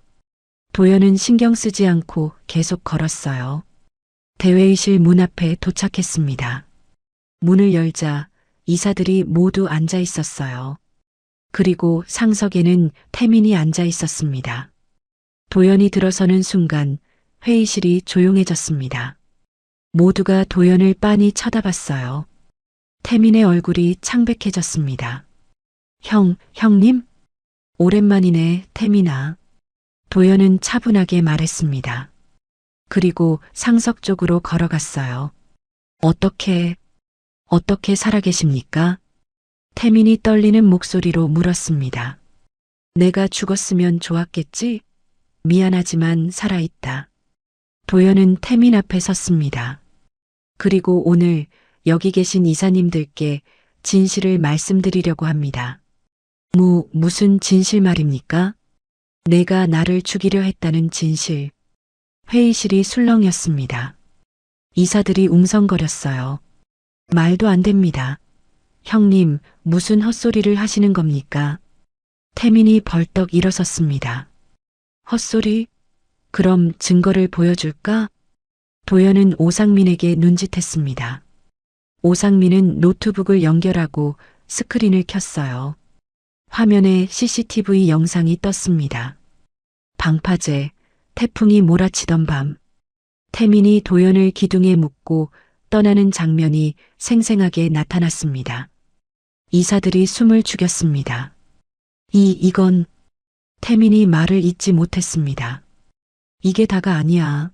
Speaker 2: 도연은 신경 쓰지 않고 계속 걸었어요. 대회의실 문 앞에 도착했습니다. 문을 열자 이사들이 모두 앉아 있었어요. 그리고 상석에는 태민이 앉아 있었습니다. 도연이 들어서는 순간 회의실이 조용해졌습니다. 모두가 도연을 빤히 쳐다봤어요. 태민의 얼굴이 창백해졌습니다. 형님? 오랜만이네, 태민아. 도연은 차분하게 말했습니다. 그리고 상석 쪽으로 걸어갔어요. 어떻게 살아계십니까? 태민이 떨리는 목소리로 물었습니다. 내가 죽었으면 좋았겠지? 미안하지만 살아있다. 도연은 태민 앞에 섰습니다. 그리고 오늘 여기 계신 이사님들께 진실을 말씀드리려고 합니다. 무슨 진실 말입니까? 내가 나를 죽이려 했다는 진실. 회의실이 술렁였습니다. 이사들이 웅성거렸어요. 말도 안 됩니다. 형님, 무슨 헛소리를 하시는 겁니까? 태민이 벌떡 일어섰습니다. 헛소리? 그럼 증거를 보여줄까? 도연은 오상민에게 눈짓했습니다. 오상민은 노트북을 연결하고 스크린을 켰어요. 화면에 CCTV 영상이 떴습니다. 방파제, 태풍이 몰아치던 밤, 태민이 도연을 기둥에 묶고 떠나는 장면이 생생하게 나타났습니다. 이사들이 숨을 죽였습니다. 이건 태민이 말을 잇지 못했습니다. 이게 다가 아니야.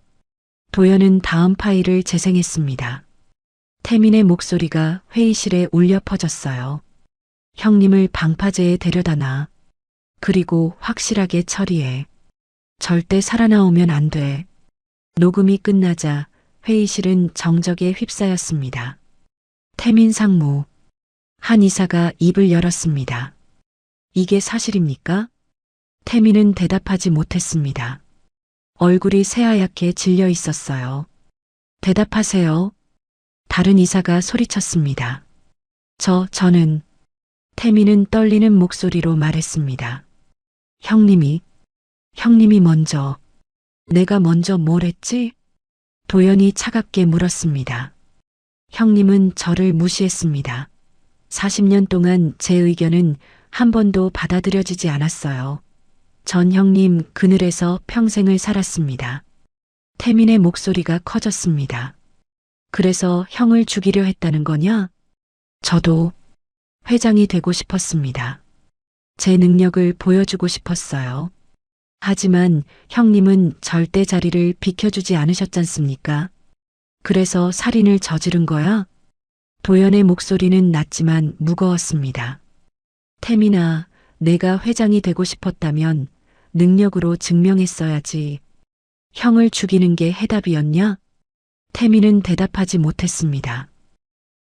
Speaker 2: 도연은 다음 파일을 재생했습니다. 태민의 목소리가 회의실에 울려 퍼졌어요. 형님을 방파제에 데려다 놔. 그리고 확실하게 처리해. 절대 살아나오면 안 돼. 녹음이 끝나자 회의실은 정적에 휩싸였습니다. 태민 상무. 한 이사가 입을 열었습니다. 이게 사실입니까? 태민은 대답하지 못했습니다. 얼굴이 새하얗게 질려 있었어요. 대답하세요. 다른 이사가 소리쳤습니다. 저는 태민은 떨리는 목소리로 말했습니다. 형님이 먼저. 내가 먼저 뭘 했지? 도연이 차갑게 물었습니다. 형님은 저를 무시했습니다. 40년 동안 제 의견은 한 번도 받아들여지지 않았어요. 전 형님 그늘에서 평생을 살았습니다. 태민의 목소리가 커졌습니다. 그래서 형을 죽이려 했다는 거냐? 저도 회장이 되고 싶었습니다. 제 능력을 보여주고 싶었어요. 하지만 형님은 절대 자리를 비켜주지 않으셨잖습니까? 그래서 살인을 저지른 거야? 도연의 목소리는 낮지만 무거웠습니다. 태민아, 내가 회장이 되고 싶었다면 능력으로 증명했어야지. 형을 죽이는 게 해답이었냐? 태민은 대답하지 못했습니다.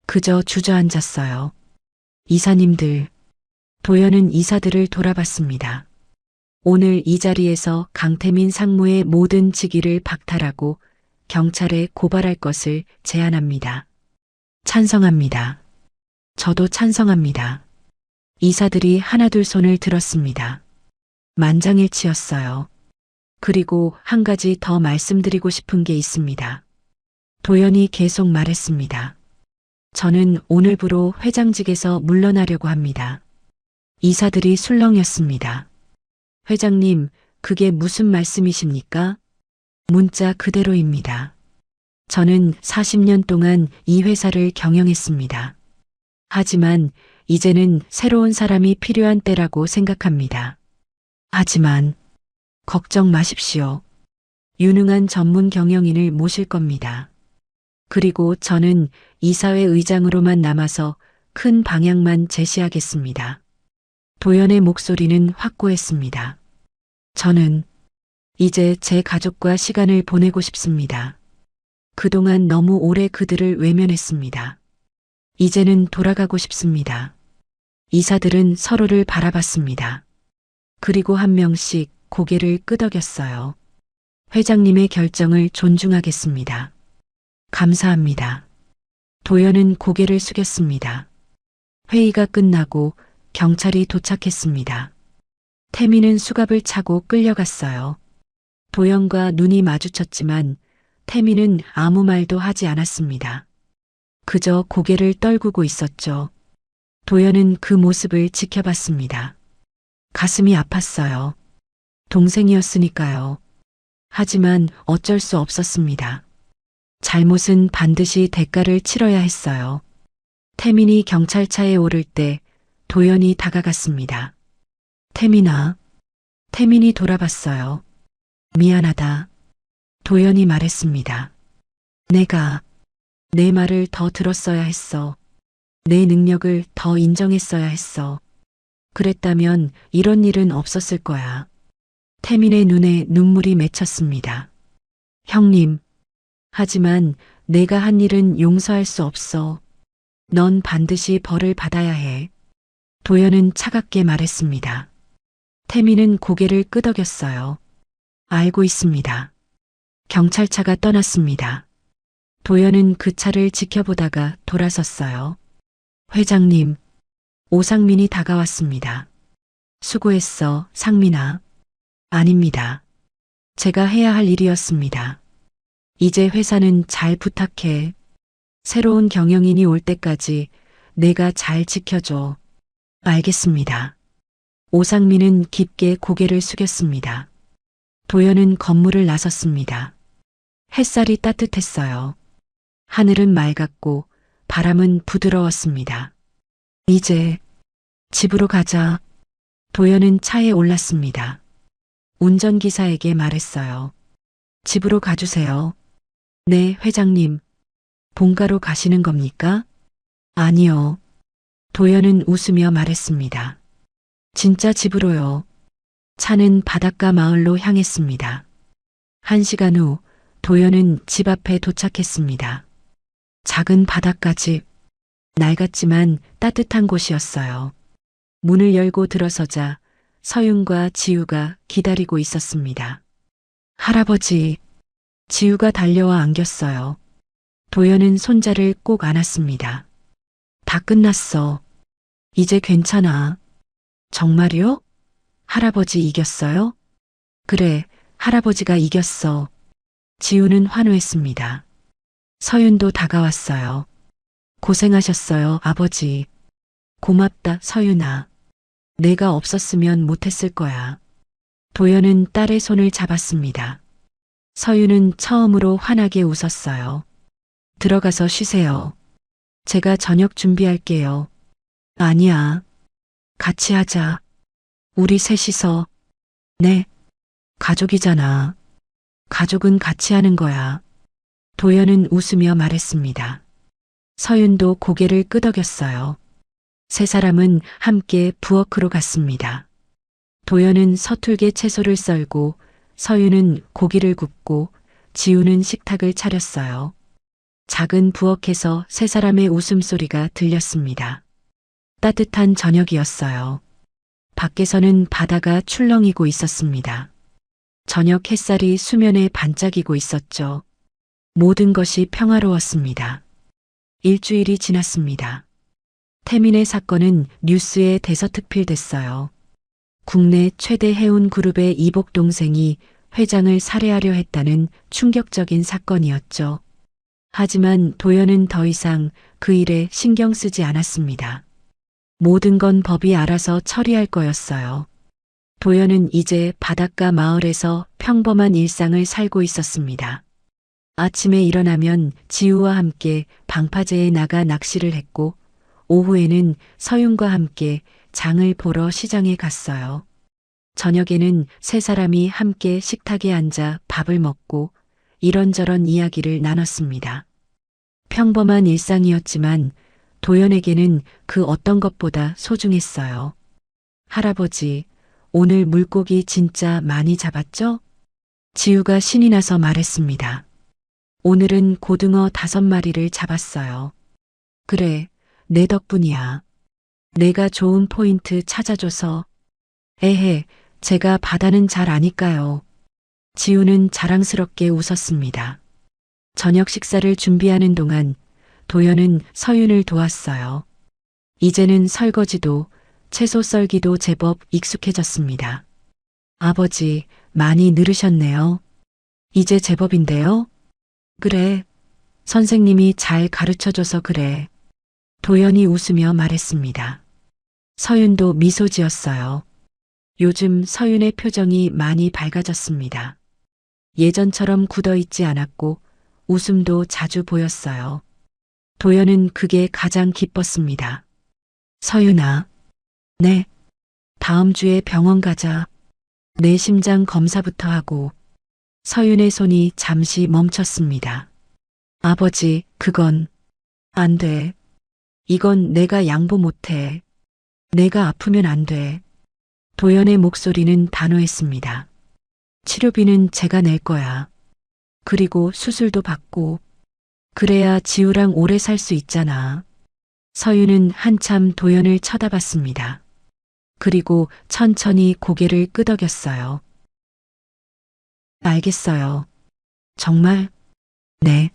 Speaker 2: 그저 주저앉았어요. 이사님들. 도연은 이사들을 돌아봤습니다. 오늘 이 자리에서 강태민 상무의 모든 직위를 박탈하고 경찰에 고발할 것을 제안합니다. 찬성합니다. 저도 찬성합니다. 이사들이 하나둘 손을 들었습니다. 만장일치였어요. 그리고 한 가지 더 말씀드리고 싶은 게 있습니다. 도연이 계속 말했습니다. 저는 오늘부로 회장직에서 물러나려고 합니다. 이사들이 술렁였습니다. 회장님, 그게 무슨 말씀이십니까? 문자 그대로입니다. 저는 40년 동안 이 회사를 경영했습니다. 하지만 이제는 새로운 사람이 필요한 때라고 생각합니다. 하지만 걱정 마십시오. 유능한 전문 경영인을 모실 겁니다. 그리고 저는 이사회 의장으로만 남아서 큰 방향만 제시하겠습니다. 도연의 목소리는 확고했습니다. 저는 이제 제 가족과 시간을 보내고 싶습니다. 그동안 너무 오래 그들을 외면했습니다. 이제는 돌아가고 싶습니다. 이사들은 서로를 바라봤습니다. 그리고 한 명씩 고개를 끄덕였어요. 회장님의 결정을 존중하겠습니다. 감사합니다. 도연은 고개를 숙였습니다. 회의가 끝나고 경찰이 도착했습니다. 태민은 수갑을 차고 끌려갔어요. 도연과 눈이 마주쳤지만 태민은 아무 말도 하지 않았습니다. 그저 고개를 떨구고 있었죠. 도연은 그 모습을 지켜봤습니다. 가슴이 아팠어요. 동생이었으니까요. 하지만 어쩔 수 없었습니다. 잘못은 반드시 대가를 치러야 했어요. 태민이 경찰차에 오를 때 도연이 다가갔습니다. 태민아. 태민이 돌아봤어요. 미안하다. 도연이 말했습니다. 내가 내 말을 더 들었어야 했어. 내 능력을 더 인정했어야 했어. 그랬다면 이런 일은 없었을 거야. 태민의 눈에 눈물이 맺혔습니다. 형님. 하지만 내가 한 일은 용서할 수 없어. 넌 반드시 벌을 받아야 해. 도연은 차갑게 말했습니다. 태민은 고개를 끄덕였어요. 알고 있습니다. 경찰차가 떠났습니다. 도연은 그 차를 지켜보다가 돌아섰어요. 회장님. 오상민이 다가왔습니다. 수고했어, 상민아. 아닙니다. 제가 해야 할 일이었습니다. 이제 회사는 잘 부탁해. 새로운 경영인이 올 때까지 내가 잘 지켜줘. 알겠습니다. 오상민은 깊게 고개를 숙였습니다. 도연은 건물을 나섰습니다. 햇살이 따뜻했어요. 하늘은 맑았고 바람은 부드러웠습니다. 이제 집으로 가자. 도연은 차에 올랐습니다. 운전기사에게 말했어요. 집으로 가주세요. 네, 회장님. 본가로 가시는 겁니까? 아니요. 도연은 웃으며 말했습니다. 진짜 집으로요. 차는 바닷가 마을로 향했습니다. 1시간 후 도연은 집 앞에 도착했습니다. 작은 바닷가집. 낡았지만 따뜻한 곳이었어요. 문을 열고 들어서자 서윤과 지우가 기다리고 있었습니다. 할아버지. 지우가 달려와 안겼어요. 도연은 손자를 꼭 안았습니다. 다 끝났어. 이제 괜찮아. 정말요? 할아버지 이겼어요? 그래, 할아버지가 이겼어. 지우는 환호했습니다. 서윤도 다가왔어요. 고생하셨어요, 아버지. 고맙다, 서윤아. 내가 없었으면 못했을 거야. 도연은 딸의 손을 잡았습니다. 서윤은 처음으로 환하게 웃었어요. 들어가서 쉬세요. 제가 저녁 준비할게요. 아니야. 같이 하자. 우리 셋이서. 네. 가족이잖아. 가족은 같이 하는 거야. 도연은 웃으며 말했습니다. 서윤도 고개를 끄덕였어요. 세 사람은 함께 부엌으로 갔습니다. 도연은 서툴게 채소를 썰고 서윤은 고기를 굽고 지우는 식탁을 차렸어요. 작은 부엌에서 세 사람의 웃음소리가 들렸습니다. 따뜻한 저녁이었어요. 밖에서는 바다가 출렁이고 있었습니다. 저녁 햇살이 수면에 반짝이고 있었죠. 모든 것이 평화로웠습니다. 일주일이 지났습니다. 태민의 사건은 뉴스에 대서특필됐어요. 국내 최대 해운 그룹의 이복 동생이 회장을 살해하려 했다는 충격적인 사건이었죠. 하지만 도연은 더 이상 그 일에 신경 쓰지 않았습니다. 모든 건 법이 알아서 처리할 거였어요. 도연은 이제 바닷가 마을에서 평범한 일상을 살고 있었습니다. 아침에 일어나면 지우와 함께 방파제에 나가 낚시를 했고 오후에는 서윤과 함께 장을 보러 시장에 갔어요. 저녁에는 세 사람이 함께 식탁에 앉아 밥을 먹고 이런저런 이야기를 나눴습니다. 평범한 일상이었지만 도연에게는 그 어떤 것보다 소중했어요. 할아버지, 오늘 물고기 진짜 많이 잡았죠? 지우가 신이 나서 말했습니다. 오늘은 고등어 5마리를 잡았어요. 그래, 내 덕분이야. 내가 좋은 포인트 찾아줘서. 에헤, 제가 바다는 잘 아니까요. 지우는 자랑스럽게 웃었습니다. 저녁 식사를 준비하는 동안 도연은 서윤을 도왔어요. 이제는 설거지도 채소 썰기도 제법 익숙해졌습니다. 아버지, 많이 늘으셨네요. 이제 제법인데요? 그래, 선생님이 잘 가르쳐줘서 그래. 도연이 웃으며 말했습니다. 서윤도 미소 지었어요. 요즘 서윤의 표정이 많이 밝아졌습니다. 예전처럼 굳어있지 않았고 웃음도 자주 보였어요. 도연은 그게 가장 기뻤습니다. 서윤아. 네. 다음 주에 병원 가자. 내 심장 검사부터 하고. 서윤의 손이 잠시 멈췄습니다. 아버지, 그건 안 돼. 이건 내가 양보 못해. 내가 아프면 안 돼. 도연의 목소리는 단호했습니다. 치료비는 제가 낼 거야. 그리고 수술도 받고. 그래야 지우랑 오래 살 수 있잖아. 서윤은 한참 도연을 쳐다봤습니다. 그리고 천천히 고개를 끄덕였어요. 알겠어요. 정말? 네.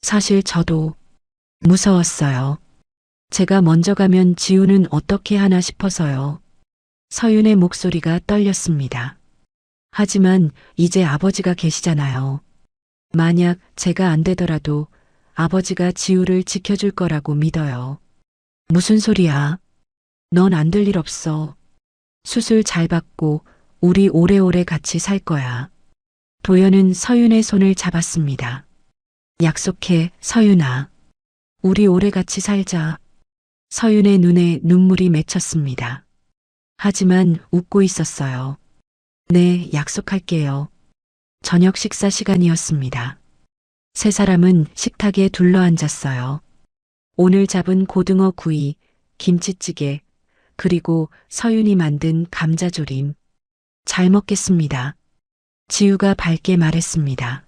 Speaker 2: 사실 저도 무서웠어요. 제가 먼저 가면 지우는 어떻게 하나 싶어서요. 서윤의 목소리가 떨렸습니다. 하지만 이제 아버지가 계시잖아요. 만약 제가 안 되더라도 아버지가 지우를 지켜줄 거라고 믿어요. 무슨 소리야? 넌 안 될 일 없어. 수술 잘 받고 우리 오래오래 같이 살 거야. 도연은 서윤의 손을 잡았습니다. 약속해, 서윤아. 우리 오래 같이 살자. 서윤의 눈에 눈물이 맺혔습니다. 하지만 웃고 있었어요. 네, 약속할게요. 저녁 식사 시간이었습니다. 세 사람은 식탁에 둘러앉았어요. 오늘 잡은 고등어 구이, 김치찌개, 그리고 서윤이 만든 감자조림. 잘 먹겠습니다. 지우가 밝게 말했습니다.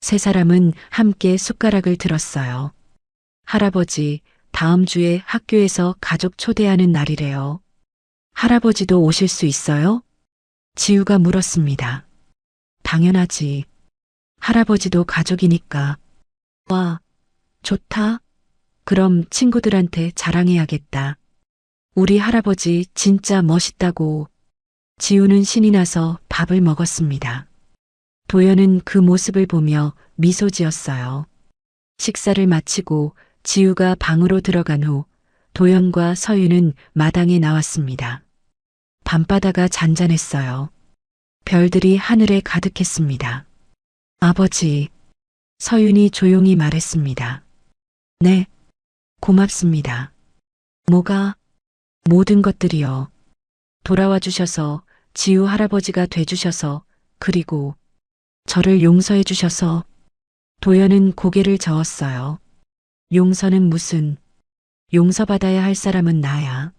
Speaker 2: 세 사람은 함께 숟가락을 들었어요. 할아버지, 다음 주에 학교에서 가족 초대하는 날이래요. 할아버지도 오실 수 있어요? 지우가 물었습니다. 당연하지. 할아버지도 가족이니까. 와, 좋다. 그럼 친구들한테 자랑해야겠다. 우리 할아버지 진짜 멋있다고. 지우는 신이 나서 밥을 먹었습니다. 도연은 그 모습을 보며 미소 지었어요. 식사를 마치고 지우가 방으로 들어간 후 도연과 서윤은 마당에 나왔습니다. 밤바다가 잔잔했어요. 별들이 하늘에 가득했습니다. 아버지, 서윤이 조용히 말했습니다. 네, 고맙습니다. 뭐가? 모든 것들이요. 돌아와 주셔서, 지우 할아버지가 돼 주셔서, 그리고 저를 용서해 주셔서. 도연은 고개를 저었어요. 용서는 무슨, 용서받아야 할 사람은 나야.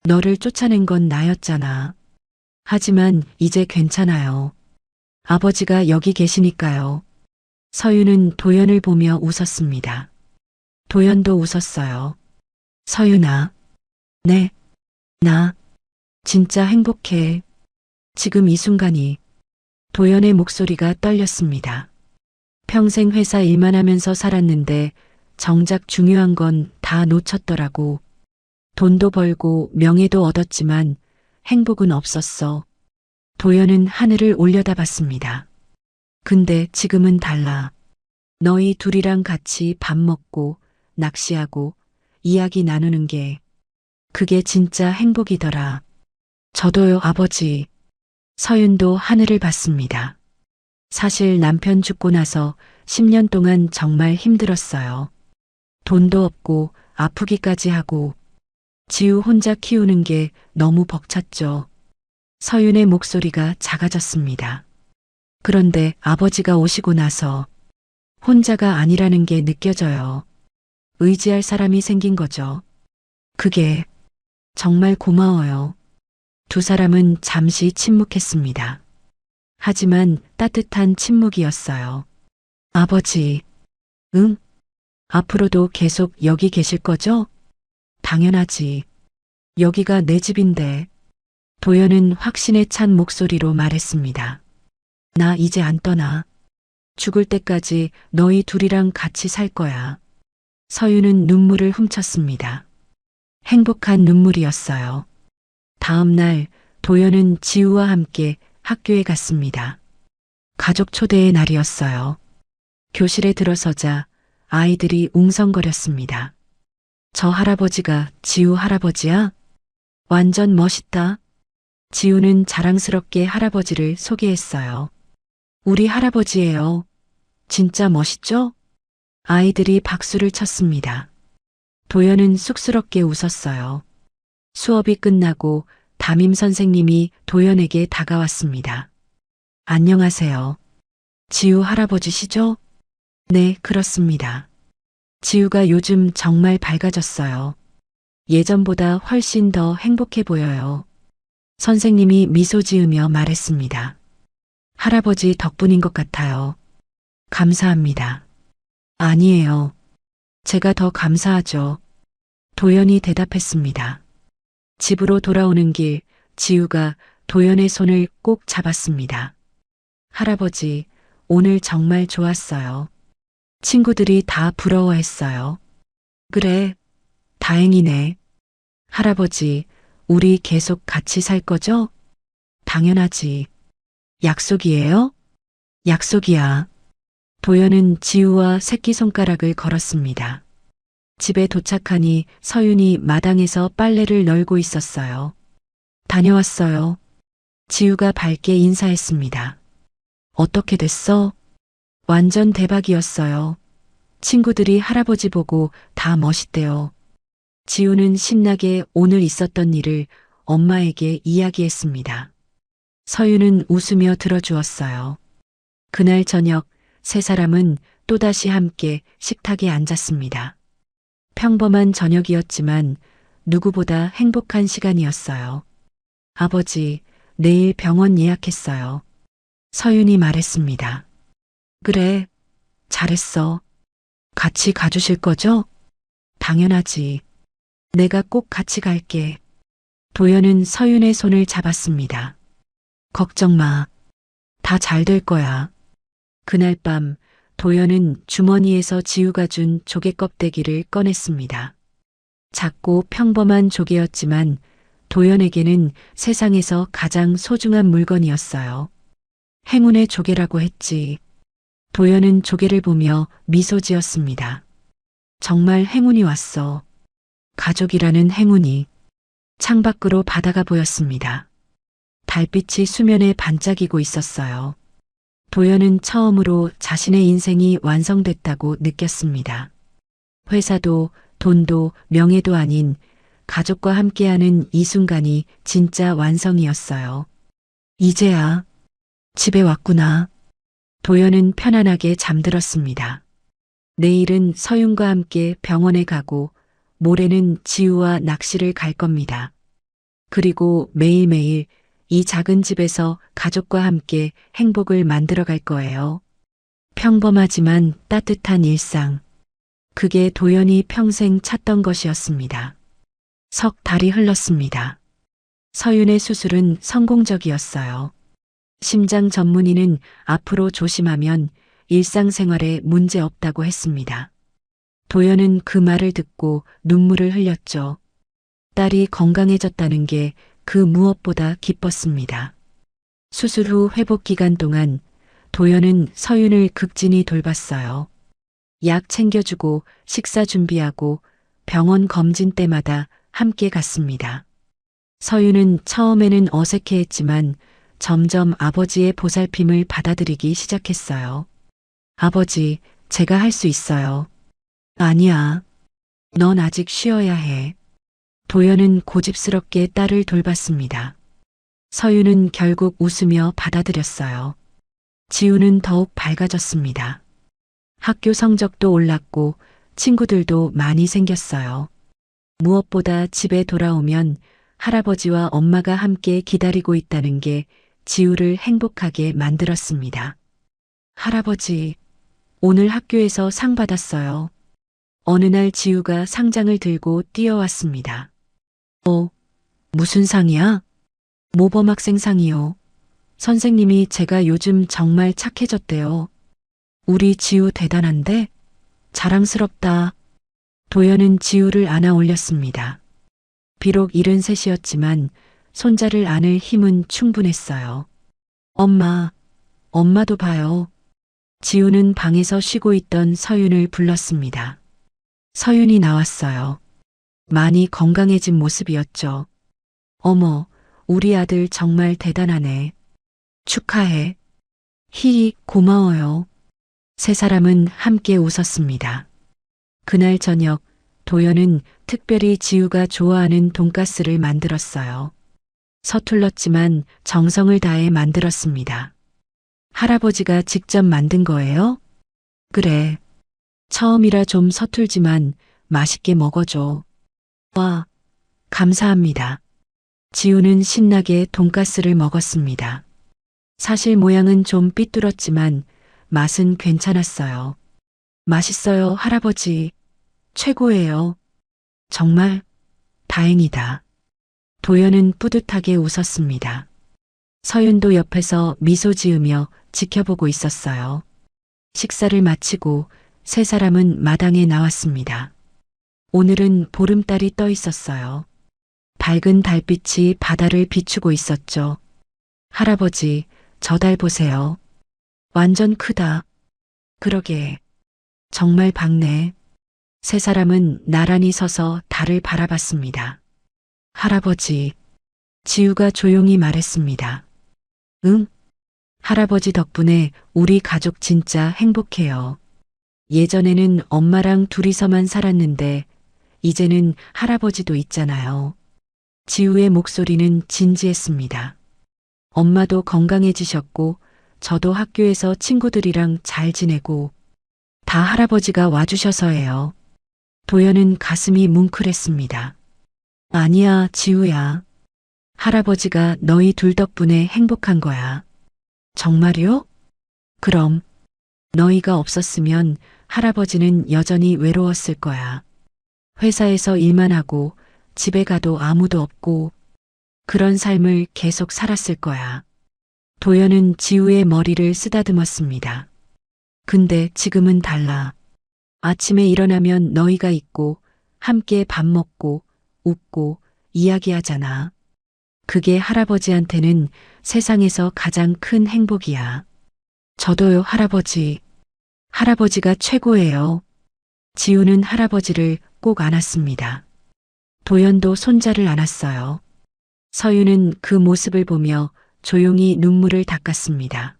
Speaker 2: 너를 쫓아낸 건 나였잖아. 하지만 이제 괜찮아요. 아버지가 여기 계시니까요. 서윤은 도연을 보며 웃었습니다. 도연도 웃었어요. 서윤아. 네. 나 진짜 행복해. 지금 이 순간이. 도연의 목소리가 떨렸습니다. 평생 회사 일만 하면서 살았는데 정작 중요한 건 다 놓쳤더라고. 돈도 벌고 명예도 얻었지만 행복은 없었어. 도연은 하늘을 올려다봤습니다. 근데 지금은 달라. 너희 둘이랑 같이 밥 먹고 낚시하고 이야기 나누는 게 그게 진짜 행복이더라. 저도요, 아버지. 서윤도 하늘을 봤습니다. 사실 남편 죽고 나서 10년 동안 정말 힘들었어요. 돈도 없고 아프기까지 하고 지우 혼자 키우는 게 너무 벅찼죠. 서윤의 목소리가 작아졌습니다. 그런데 아버지가 오시고 나서 혼자가 아니라는 게 느껴져요. 의지할 사람이 생긴 거죠. 그게 정말 고마워요. 두 사람은 잠시 침묵했습니다. 하지만 따뜻한 침묵이었어요. 아버지, 응? 앞으로도 계속 여기 계실 거죠? 당연하지. 여기가 내 집인데. 도연은 확신에 찬 목소리로 말했습니다. 나 이제 안 떠나. 죽을 때까지 너희 둘이랑 같이 살 거야. 서윤은 눈물을 훔쳤습니다. 행복한 눈물이었어요. 다음 날 도연은 지우와 함께 학교에 갔습니다. 가족 초대의 날이었어요. 교실에 들어서자 아이들이 웅성거렸습니다. 저 할아버지가 지우 할아버지야? 완전 멋있다. 지우는 자랑스럽게 할아버지를 소개했어요. 우리 할아버지예요. 진짜 멋있죠? 아이들이 박수를 쳤습니다. 도연은 쑥스럽게 웃었어요. 수업이 끝나고 담임 선생님이 도연에게 다가왔습니다. 안녕하세요. 지우 할아버지시죠? 네, 그렇습니다. 지우가 요즘 정말 밝아졌어요. 예전보다 훨씬 더 행복해 보여요. 선생님이 미소 지으며 말했습니다. 할아버지 덕분인 것 같아요. 감사합니다. 아니에요. 제가 더 감사하죠. 도연이 대답했습니다. 집으로 돌아오는 길, 지우가 도연의 손을 꼭 잡았습니다. 할아버지, 오늘 정말 좋았어요. 친구들이 다 부러워했어요. 그래, 다행이네. 할아버지, 우리 계속 같이 살 거죠? 당연하지. 약속이에요? 약속이야. 도연은 지우와 새끼손가락을 걸었습니다. 집에 도착하니 서윤이 마당에서 빨래를 널고 있었어요. 다녀왔어요. 지우가 밝게 인사했습니다. 어떻게 됐어? 완전 대박이었어요. 친구들이 할아버지 보고 다 멋있대요. 지우는 신나게 오늘 있었던 일을 엄마에게 이야기했습니다. 서윤은 웃으며 들어주었어요. 그날 저녁 세 사람은 또다시 함께 식탁에 앉았습니다. 평범한 저녁이었지만 누구보다 행복한 시간이었어요. 아버지, 내일 병원 예약했어요. 서윤이 말했습니다. 그래, 잘했어. 같이 가주실 거죠? 당연하지. 내가 꼭 같이 갈게. 도연은 서윤의 손을 잡았습니다. 걱정 마. 다 잘 될 거야. 그날 밤 도연은 주머니에서 지우가 준 조개 껍데기를 꺼냈습니다. 작고 평범한 조개였지만 도연에게는 세상에서 가장 소중한 물건이었어요. 행운의 조개라고 했지. 도연은 조개를 보며 미소 지었습니다. 정말 행운이 왔어. 가족이라는 행운이. 창밖으로 바다가 보였습니다. 달빛이 수면에 반짝이고 있었어요. 도연은 처음으로 자신의 인생이 완성됐다고 느꼈습니다. 회사도 돈도 명예도 아닌 가족과 함께하는 이 순간이 진짜 완성이었어요. 이제야 집에 왔구나. 도연은 편안하게 잠들었습니다. 내일은 서윤과 함께 병원에 가고 모레는 지우와 낚시를 갈 겁니다. 그리고 매일매일 이 작은 집에서 가족과 함께 행복을 만들어 갈 거예요. 평범하지만 따뜻한 일상. 그게 도연이 평생 찾던 것이었습니다. 석 달이 흘렀습니다. 서윤의 수술은 성공적이었어요. 심장 전문의는 앞으로 조심하면 일상생활에 문제 없다고 했습니다. 도연은 그 말을 듣고 눈물을 흘렸죠. 딸이 건강해졌다는 게 그 무엇보다 기뻤습니다. 수술 후 회복 기간 동안 도연은 서윤을 극진히 돌봤어요. 약 챙겨주고 식사 준비하고 병원 검진 때마다 함께 갔습니다. 서윤은 처음에는 어색해했지만 점점 아버지의 보살핌을 받아들이기 시작했어요. 아버지, 제가 할 수 있어요. 아니야. 넌 아직 쉬어야 해. 도연은 고집스럽게 딸을 돌봤습니다. 서윤은 결국 웃으며 받아들였어요. 지우는 더욱 밝아졌습니다. 학교 성적도 올랐고 친구들도 많이 생겼어요. 무엇보다 집에 돌아오면 할아버지와 엄마가 함께 기다리고 있다는 게 지우를 행복하게 만들었습니다. 할아버지, 오늘 학교에서 상 받았어요. 어느 날 지우가 상장을 들고 뛰어왔습니다. 무슨 상이야? 모범학생 상이요. 선생님이 제가 요즘 정말 착해졌대요. 우리 지우 대단한데? 자랑스럽다. 도연은 지우를 안아 올렸습니다. 비록 73이었지만 손자를 안을 힘은 충분했어요. 엄마도 봐요. 지우는 방에서 쉬고 있던 서윤을 불렀습니다. 서윤이 나왔어요. 많이 건강해진 모습이었죠. 어머, 우리 아들 정말 대단하네. 축하해. 고마워요. 세 사람은 함께 웃었습니다. 그날 저녁 도연은 특별히 지우가 좋아하는 돈가스를 만들었어요. 서툴렀지만 정성을 다해 만들었습니다. 할아버지가 직접 만든 거예요? 그래. 처음이라 좀 서툴지만 맛있게 먹어줘. 와, 감사합니다. 지우는 신나게 돈가스를 먹었습니다. 사실 모양은 좀 삐뚤었지만 맛은 괜찮았어요. 맛있어요, 할아버지. 최고예요. 정말 다행이다. 도연은 뿌듯하게 웃었습니다. 서윤도 옆에서 미소 지으며 지켜보고 있었어요. 식사를 마치고 세 사람은 마당에 나왔습니다. 오늘은 보름달이 떠 있었어요. 밝은 달빛이 바다를 비추고 있었죠. 할아버지, 저 달 보세요. 완전 크다. 그러게. 정말 밝네. 세 사람은 나란히 서서 달을 바라봤습니다. 할아버지, 지우가 조용히 말했습니다. 응? 할아버지 덕분에 우리 가족 진짜 행복해요. 예전에는 엄마랑 둘이서만 살았는데 이제는 할아버지도 있잖아요. 지우의 목소리는 진지했습니다. 엄마도 건강해지셨고 저도 학교에서 친구들이랑 잘 지내고 다 할아버지가 와주셔서예요. 도연은 가슴이 뭉클했습니다. 아니야, 지우야. 할아버지가 너희 둘 덕분에 행복한 거야. 정말요? 그럼 너희가 없었으면 할아버지는 여전히 외로웠을 거야. 회사에서 일만 하고 집에 가도 아무도 없고 그런 삶을 계속 살았을 거야. 도연은 지우의 머리를 쓰다듬었습니다. 근데 지금은 달라. 아침에 일어나면 너희가 있고 함께 밥 먹고 웃고 이야기하잖아. 그게 할아버지한테는 세상에서 가장 큰 행복이야. 저도요, 할아버지. 할아버지가 최고예요. 지우는 할아버지를 꼭 안았습니다. 도연도 손자를 안았어요. 서윤은 그 모습을 보며 조용히 눈물을 닦았습니다.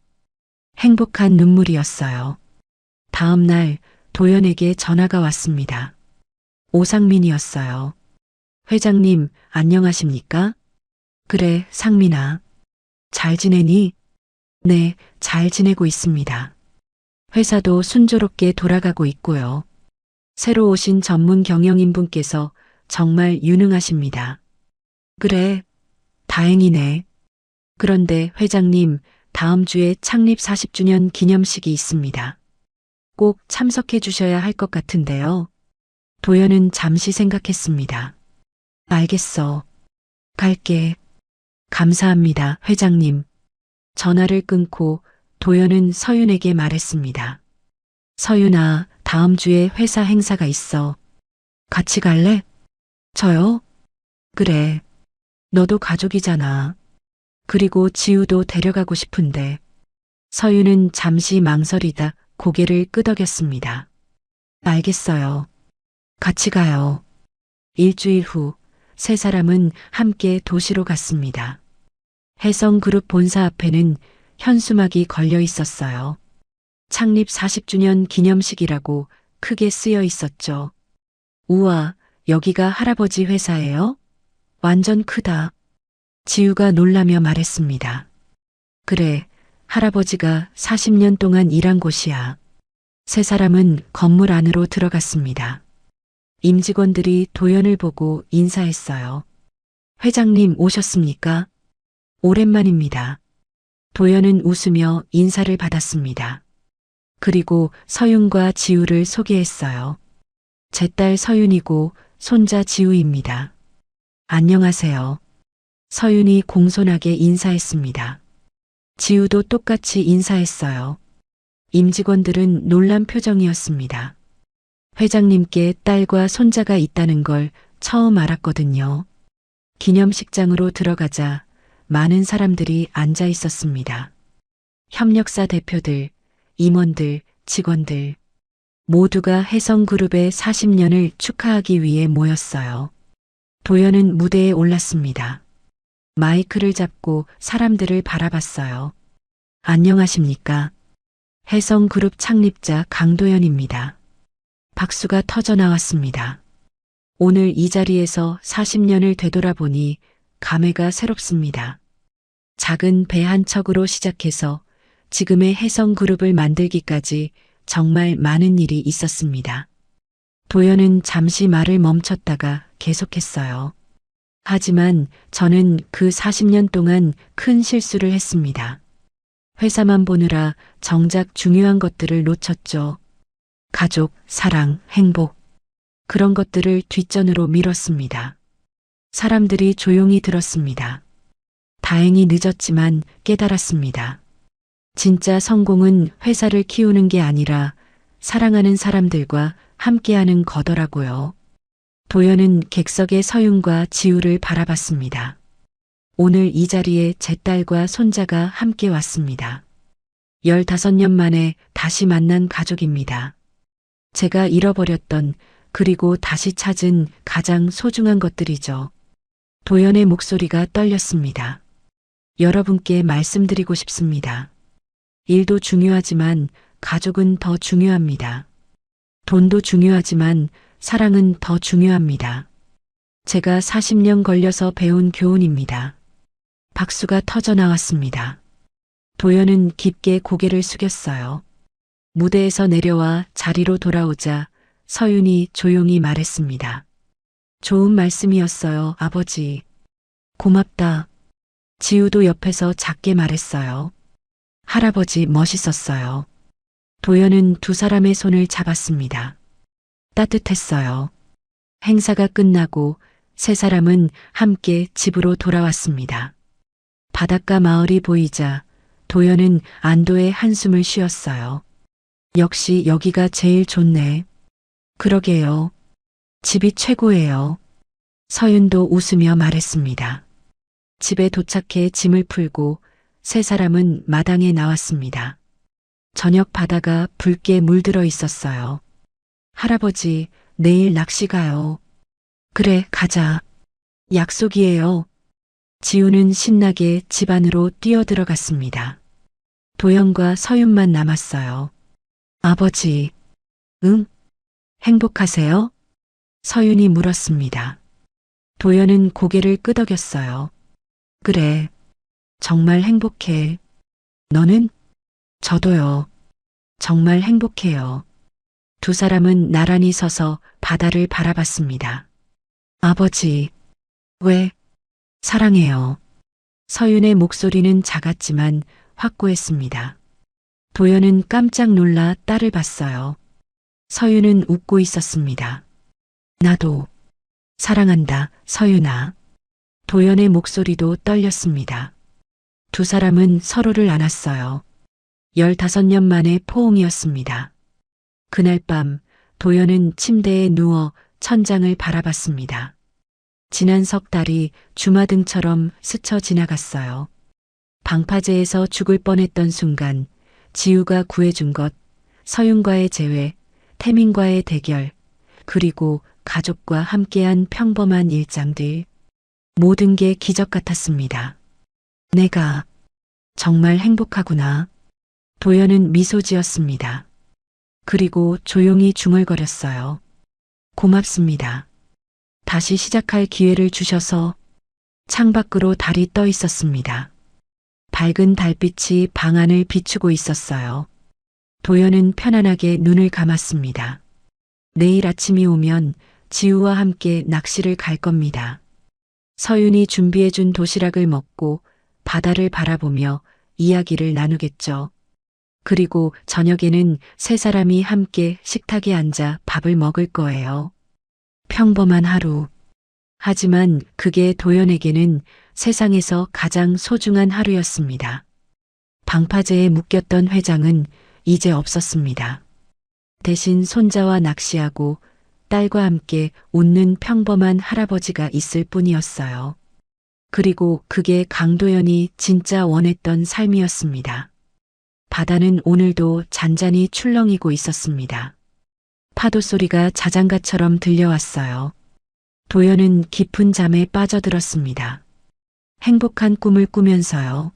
Speaker 2: 행복한 눈물이었어요. 다음 날 도연에게 전화가 왔습니다. 오상민이었어요. 회장님, 안녕하십니까? 그래, 상민아. 잘 지내니? 네, 잘 지내고 있습니다. 회사도 순조롭게 돌아가고 있고요. 새로 오신 전문 경영인분께서 정말 유능하십니다. 그래, 다행이네. 그런데 회장님, 다음 주에 창립 40주년 기념식이 있습니다. 꼭 참석해 주셔야 할 것 같은데요. 도연은 잠시 생각했습니다. 알겠어. 갈게. 감사합니다, 회장님. 전화를 끊고 도연은 서윤에게 말했습니다. 서윤아, 다음 주에 회사 행사가 있어. 같이 갈래? 저요? 그래. 너도 가족이잖아. 그리고 지우도 데려가고 싶은데. 서윤은 잠시 망설이다 고개를 끄덕였습니다. 알겠어요. 같이 가요. 일주일 후, 세 사람은 함께 도시로 갔습니다. 혜성그룹 본사 앞에는 현수막이 걸려 있었어요. 창립 40주년 기념식이라고 크게 쓰여 있었죠. 우와, 여기가 할아버지 회사예요? 완전 크다. 지우가 놀라며 말했습니다. 그래, 할아버지가 40년 동안 일한 곳이야. 세 사람은 건물 안으로 들어갔습니다. 임직원들이 도연을 보고 인사했어요. 회장님 오셨습니까? 오랜만입니다. 도연은 웃으며 인사를 받았습니다. 그리고 서윤과 지우를 소개했어요. 제 딸 서윤이고 손자 지우입니다. 안녕하세요. 서윤이 공손하게 인사했습니다. 지우도 똑같이 인사했어요. 임직원들은 놀란 표정이었습니다. 회장님께 딸과 손자가 있다는 걸 처음 알았거든요. 기념식장으로 들어가자 많은 사람들이 앉아 있었습니다. 협력사 대표들, 임원들, 직원들 모두가 혜성그룹의 40년을 축하하기 위해 모였어요. 도연은 무대에 올랐습니다. 마이크를 잡고 사람들을 바라봤어요. 안녕하십니까? 혜성그룹 창립자 강도연입니다. 박수가 터져 나왔습니다. 오늘 이 자리에서 40년을 되돌아보니 감회가 새롭습니다. 작은 배 한 척으로 시작해서 지금의 혜성그룹을 만들기까지 정말 많은 일이 있었습니다. 도연은 잠시 말을 멈췄다가 계속했어요. 하지만 저는 그 40년 동안 큰 실수를 했습니다. 회사만 보느라 정작 중요한 것들을 놓쳤죠. 가족, 사랑, 행복. 그런 것들을 뒷전으로 미뤘습니다. 사람들이 조용히 들었습니다. 다행히 늦었지만 깨달았습니다. 진짜 성공은 회사를 키우는 게 아니라 사랑하는 사람들과 함께하는 거더라고요. 도연은 객석의 서윤과 지우를 바라봤습니다. 오늘 이 자리에 제 딸과 손자가 함께 왔습니다. 15년 만에 다시 만난 가족입니다. 제가 잃어버렸던 그리고 다시 찾은 가장 소중한 것들이죠. 도연의 목소리가 떨렸습니다. 여러분께 말씀드리고 싶습니다. 일도 중요하지만 가족은 더 중요합니다. 돈도 중요하지만 사랑은 더 중요합니다. 제가 40년 걸려서 배운 교훈입니다. 박수가 터져 나왔습니다. 도연은 깊게 고개를 숙였어요. 무대에서 내려와 자리로 돌아오자 서윤이 조용히 말했습니다. 좋은 말씀이었어요, 아버지. 고맙다. 지우도 옆에서 작게 말했어요. 할아버지 멋있었어요. 도연은 두 사람의 손을 잡았습니다. 따뜻했어요. 행사가 끝나고 세 사람은 함께 집으로 돌아왔습니다. 바닷가 마을이 보이자 도연은 안도의 한숨을 쉬었어요. 역시 여기가 제일 좋네. 그러게요. 집이 최고예요. 서윤도 웃으며 말했습니다. 집에 도착해 짐을 풀고 세 사람은 마당에 나왔습니다. 저녁 바다가 붉게 물들어 있었어요. 할아버지, 내일 낚시 가요. 그래, 가자. 약속이에요. 지우는 신나게 집 안으로 뛰어들어갔습니다. 도연과 서윤만 남았어요. 아버지, 응? 행복하세요? 서윤이 물었습니다. 도연은 고개를 끄덕였어요. 그래, 정말 행복해. 너는? 저도요. 정말 행복해요. 두 사람은 나란히 서서 바다를 바라봤습니다. 아버지, 왜? 사랑해요. 서윤의 목소리는 작았지만 확고했습니다. 도연은 깜짝 놀라 딸을 봤어요. 서윤은 웃고 있었습니다. 나도 사랑한다, 서윤아. 도연의 목소리도 떨렸습니다. 두 사람은 서로를 안았어요. 15년 만의 포옹이었습니다. 그날 밤 도연은 침대에 누워 천장을 바라봤습니다. 지난 석 달이 주마등처럼 스쳐 지나갔어요. 방파제에서 죽을 뻔했던 순간 지우가 구해준 것, 서윤과의 재회, 태민과의 대결, 그리고 가족과 함께한 평범한 일상들. 모든 게 기적 같았습니다. 내가 정말 행복하구나. 도연은 미소 지었습니다. 그리고 조용히 중얼거렸어요. 고맙습니다. 다시 시작할 기회를 주셔서. 창밖으로 달이 떠 있었습니다. 밝은 달빛이 방 안을 비추고 있었어요. 도연은 편안하게 눈을 감았습니다. 내일 아침이 오면 지우와 함께 낚시를 갈 겁니다. 서윤이 준비해준 도시락을 먹고 바다를 바라보며 이야기를 나누겠죠. 그리고 저녁에는 세 사람이 함께 식탁에 앉아 밥을 먹을 거예요. 평범한 하루. 하지만 그게 도연에게는 세상에서 가장 소중한 하루였습니다. 방파제에 묶였던 회장은 이제 없었습니다. 대신 손자와 낚시하고 딸과 함께 웃는 평범한 할아버지가 있을 뿐이었어요. 그리고 그게 강도연이 진짜 원했던 삶이었습니다. 바다는 오늘도 잔잔히 출렁이고 있었습니다. 파도 소리가 자장가처럼 들려왔어요. 도연은 깊은 잠에 빠져들었습니다. 행복한 꿈을 꾸면서요.